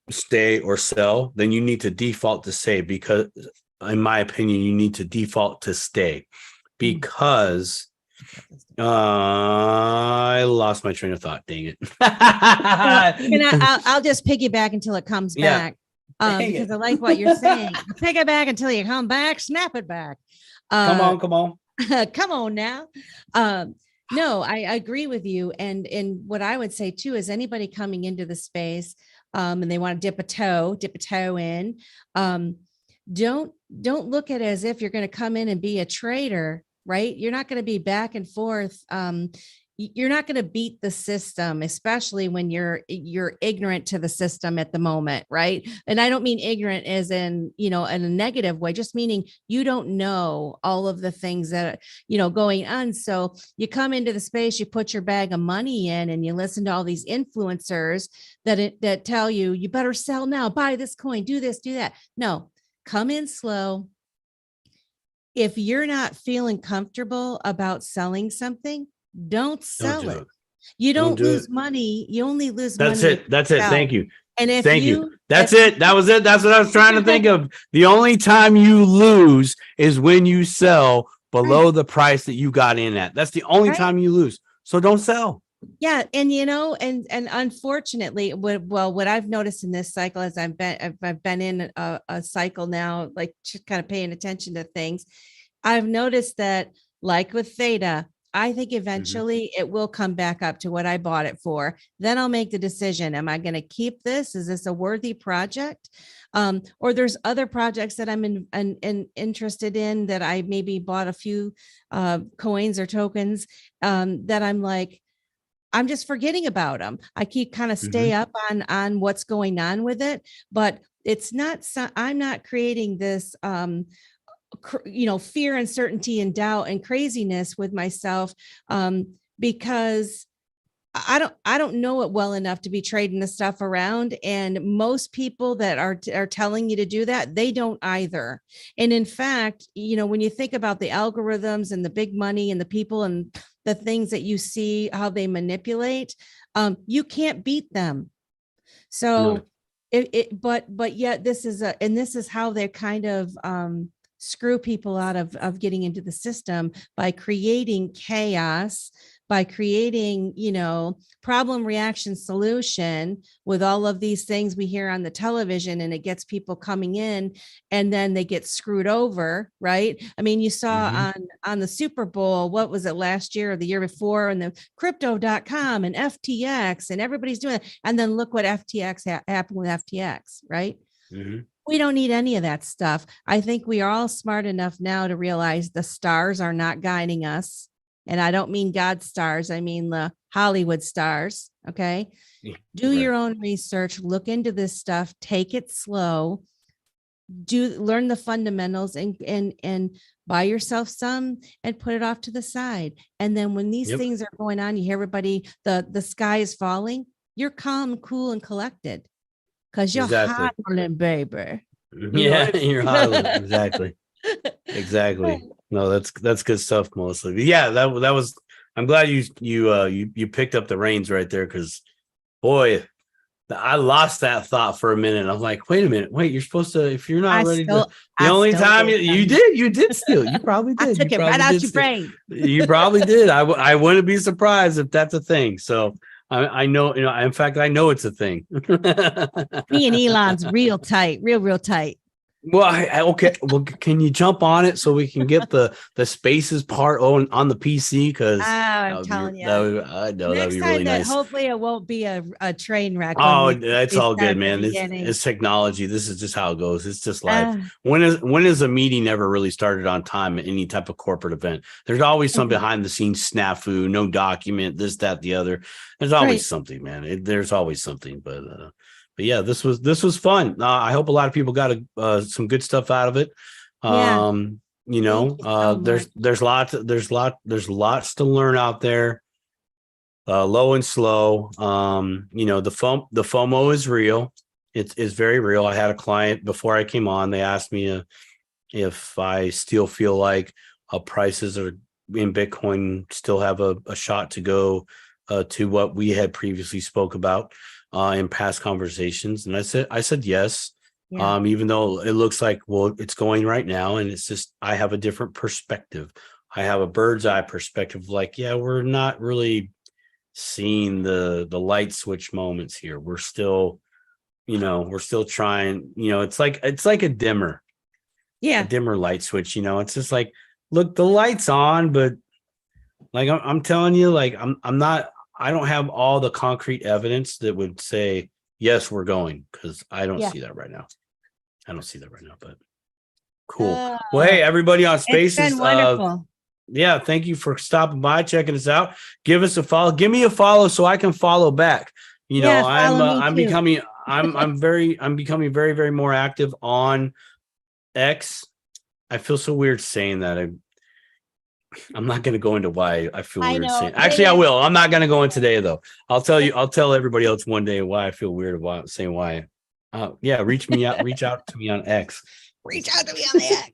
stay or sell, then you need to default to stay, because in my opinion, you need to default to stay, because I lost my train of thought. Dang it. I'll just piggyback until it comes back. Because I like what you're saying. Piggyback until you come back, snap it back. Come on. Come on now. No, I agree with you. And what I would say too is anybody coming into the space and they want to dip a toe in, don't look at it as if you're going to come in and be a trader, right? You're not going to be back and forth. You're not going to beat the system, especially when you're ignorant to the system at the moment, right? And I don't mean ignorant as in, in a negative way, just meaning you don't know all of the things that, going on. So you come into the space, you put your bag of money in, and you listen to all these influencers that tell you, you better sell now, buy this coin, do this, do that. No, come in slow. If you're not feeling comfortable about selling something, don't sell it. You don't lose money. You only lose money. That's it. Thank you. And if Thank you. That's it. That was it. That's what I was trying to think of. The only time you lose is when you sell below the price that you got in at. That's the only time you lose. So don't sell. Yeah. And, and unfortunately, what I've noticed in this cycle is I've been in a cycle now, like just kind of paying attention to things. I've noticed that, like with Theta, I think eventually it will come back up to what I bought it for. Then I'll make the decision. Am I going to keep this? Is this a worthy project? Or there's other projects that I'm interested in that I maybe bought a few coins or tokens that I'm like, I'm just forgetting about them. I keep kind of stay up on what's going on with it, but it's not, I'm not creating this, fear, uncertainty, and doubt and craziness with myself, because I don't know it well enough to be trading the stuff around. And most people that are telling you to do that, they don't either. And in fact, when you think about the algorithms and the big money and the people and the things that you see, how they manipulate, you can't beat them. So but yet this is how they kind of, screw people out of getting into the system by creating chaos, by creating, problem, reaction, solution with all of these things we hear on the television, and it gets people coming in and then they get screwed over, right? I mean, you saw on the Super Bowl, what was it, last year or the year before, and the crypto.com and FTX and everybody's doing it. And then look what happened with FTX, right? We don't need any of that stuff. I think we are all smart enough now to realize the stars are not guiding us. And I don't mean God stars. I mean the Hollywood stars. Okay. Do your own research, look into this stuff, take it slow, learn the fundamentals and buy yourself some and put it off to the side. And then when these things are going on, you hear everybody, the sky is falling, you're calm, cool, and collected. Because you're hodling, baby. Yeah, you're hodling. Exactly. No, that's good stuff, Melissa. Yeah, that was. I'm glad you picked up the reins right there, because, boy, I lost that thought for a minute. I'm like, wait a minute, you're supposed to, if you're not ready to. The only time you did steal. You probably did. I took it right out your brain. You probably did. I wouldn't be surprised if that's a thing. So. I know, in fact, I know it's a thing. Me and Elon's real tight, real tight. Well, okay. Well, can you jump on it so we can get the spaces part on the PC? Because I'm telling you, I know that'd be really nice. Hopefully, it won't be a train wreck. Oh, it's all good, man. It's technology. This is just how it goes. It's just life. When is a meeting ever really started on time at any type of corporate event? There's always some behind the scenes snafu, no document, this, that, the other. There's always something, man. There's always something, but yeah, this was fun. I hope a lot of people got some good stuff out of it. There's lots to learn out there. Low and slow. The FOMO is real. It's very real. I had a client before I came on. They asked me if I still feel like prices are in Bitcoin still have a shot to go to what we had previously spoke about in past conversations. And I said yes, even though it looks like, well, it's going right now. And it's just, I have a different perspective. I have a bird's eye perspective. Like, yeah, we're not really seeing the light switch moments here. We're still trying, it's like a dimmer. Yeah. A dimmer light switch, it's just like, look, the light's on, but like, I'm telling you, like, I don't have all the concrete evidence that would say, yes, we're going, because I don't see that right now. But cool. Well, hey, everybody on Spaces. It's been wonderful. Yeah, thank you for stopping by, checking us out. Give us a follow. Give me a follow so I can follow back. I'm becoming very, very more active on X. I feel so weird saying that. I'm not going to go into why I feel weird saying. Actually, I will. I'm not going to go in today, though. I'll tell everybody else one day why I feel weird about saying why. Reach out to me on X. Reach out to me on the X.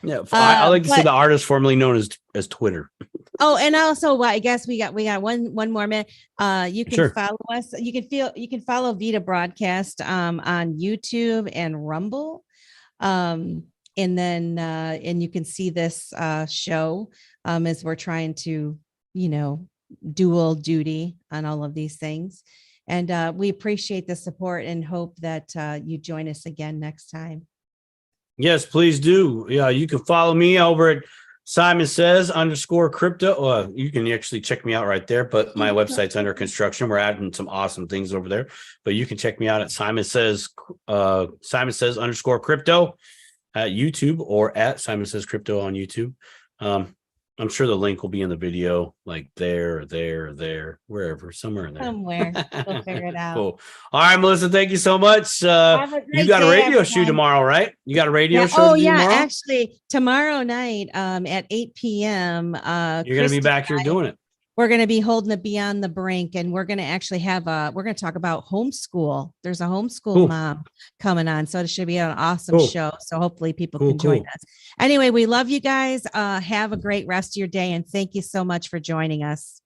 Yeah, I like to say the artist formerly known as Twitter. Oh, and also, I guess we got one more minute. You can follow us. You can follow Vida Broadcast on YouTube and Rumble. And then and you can see this show as we're trying to, dual duty on all of these things. And we appreciate the support and hope that you join us again next time. Yes, please do. Yeah, you can follow me over at Simon Says _crypto. You can actually check me out right there, but my website's under construction. We're adding some awesome things over there, but you can check me out at Simon Says _crypto at YouTube, or at Simon Says Crypto on YouTube. I'm sure the link will be in the video, like there, wherever, somewhere in there. Somewhere. We'll figure it out. Cool. All right, Melissa, thank you so much. Have a You great got a day, radio show everyone. tomorrow, right? You got a radio show Oh, to do yeah. tomorrow? Actually, tomorrow night at 8 p.m. You're going to be back here doing it. We're going to be holding the Beyond the Brink, and we're going to actually we're going to talk about homeschool. There's a homeschool mom coming on. So it should be an awesome show. So hopefully people can join us. Anyway, we love you guys. Have a great rest of your day. And thank you so much for joining us.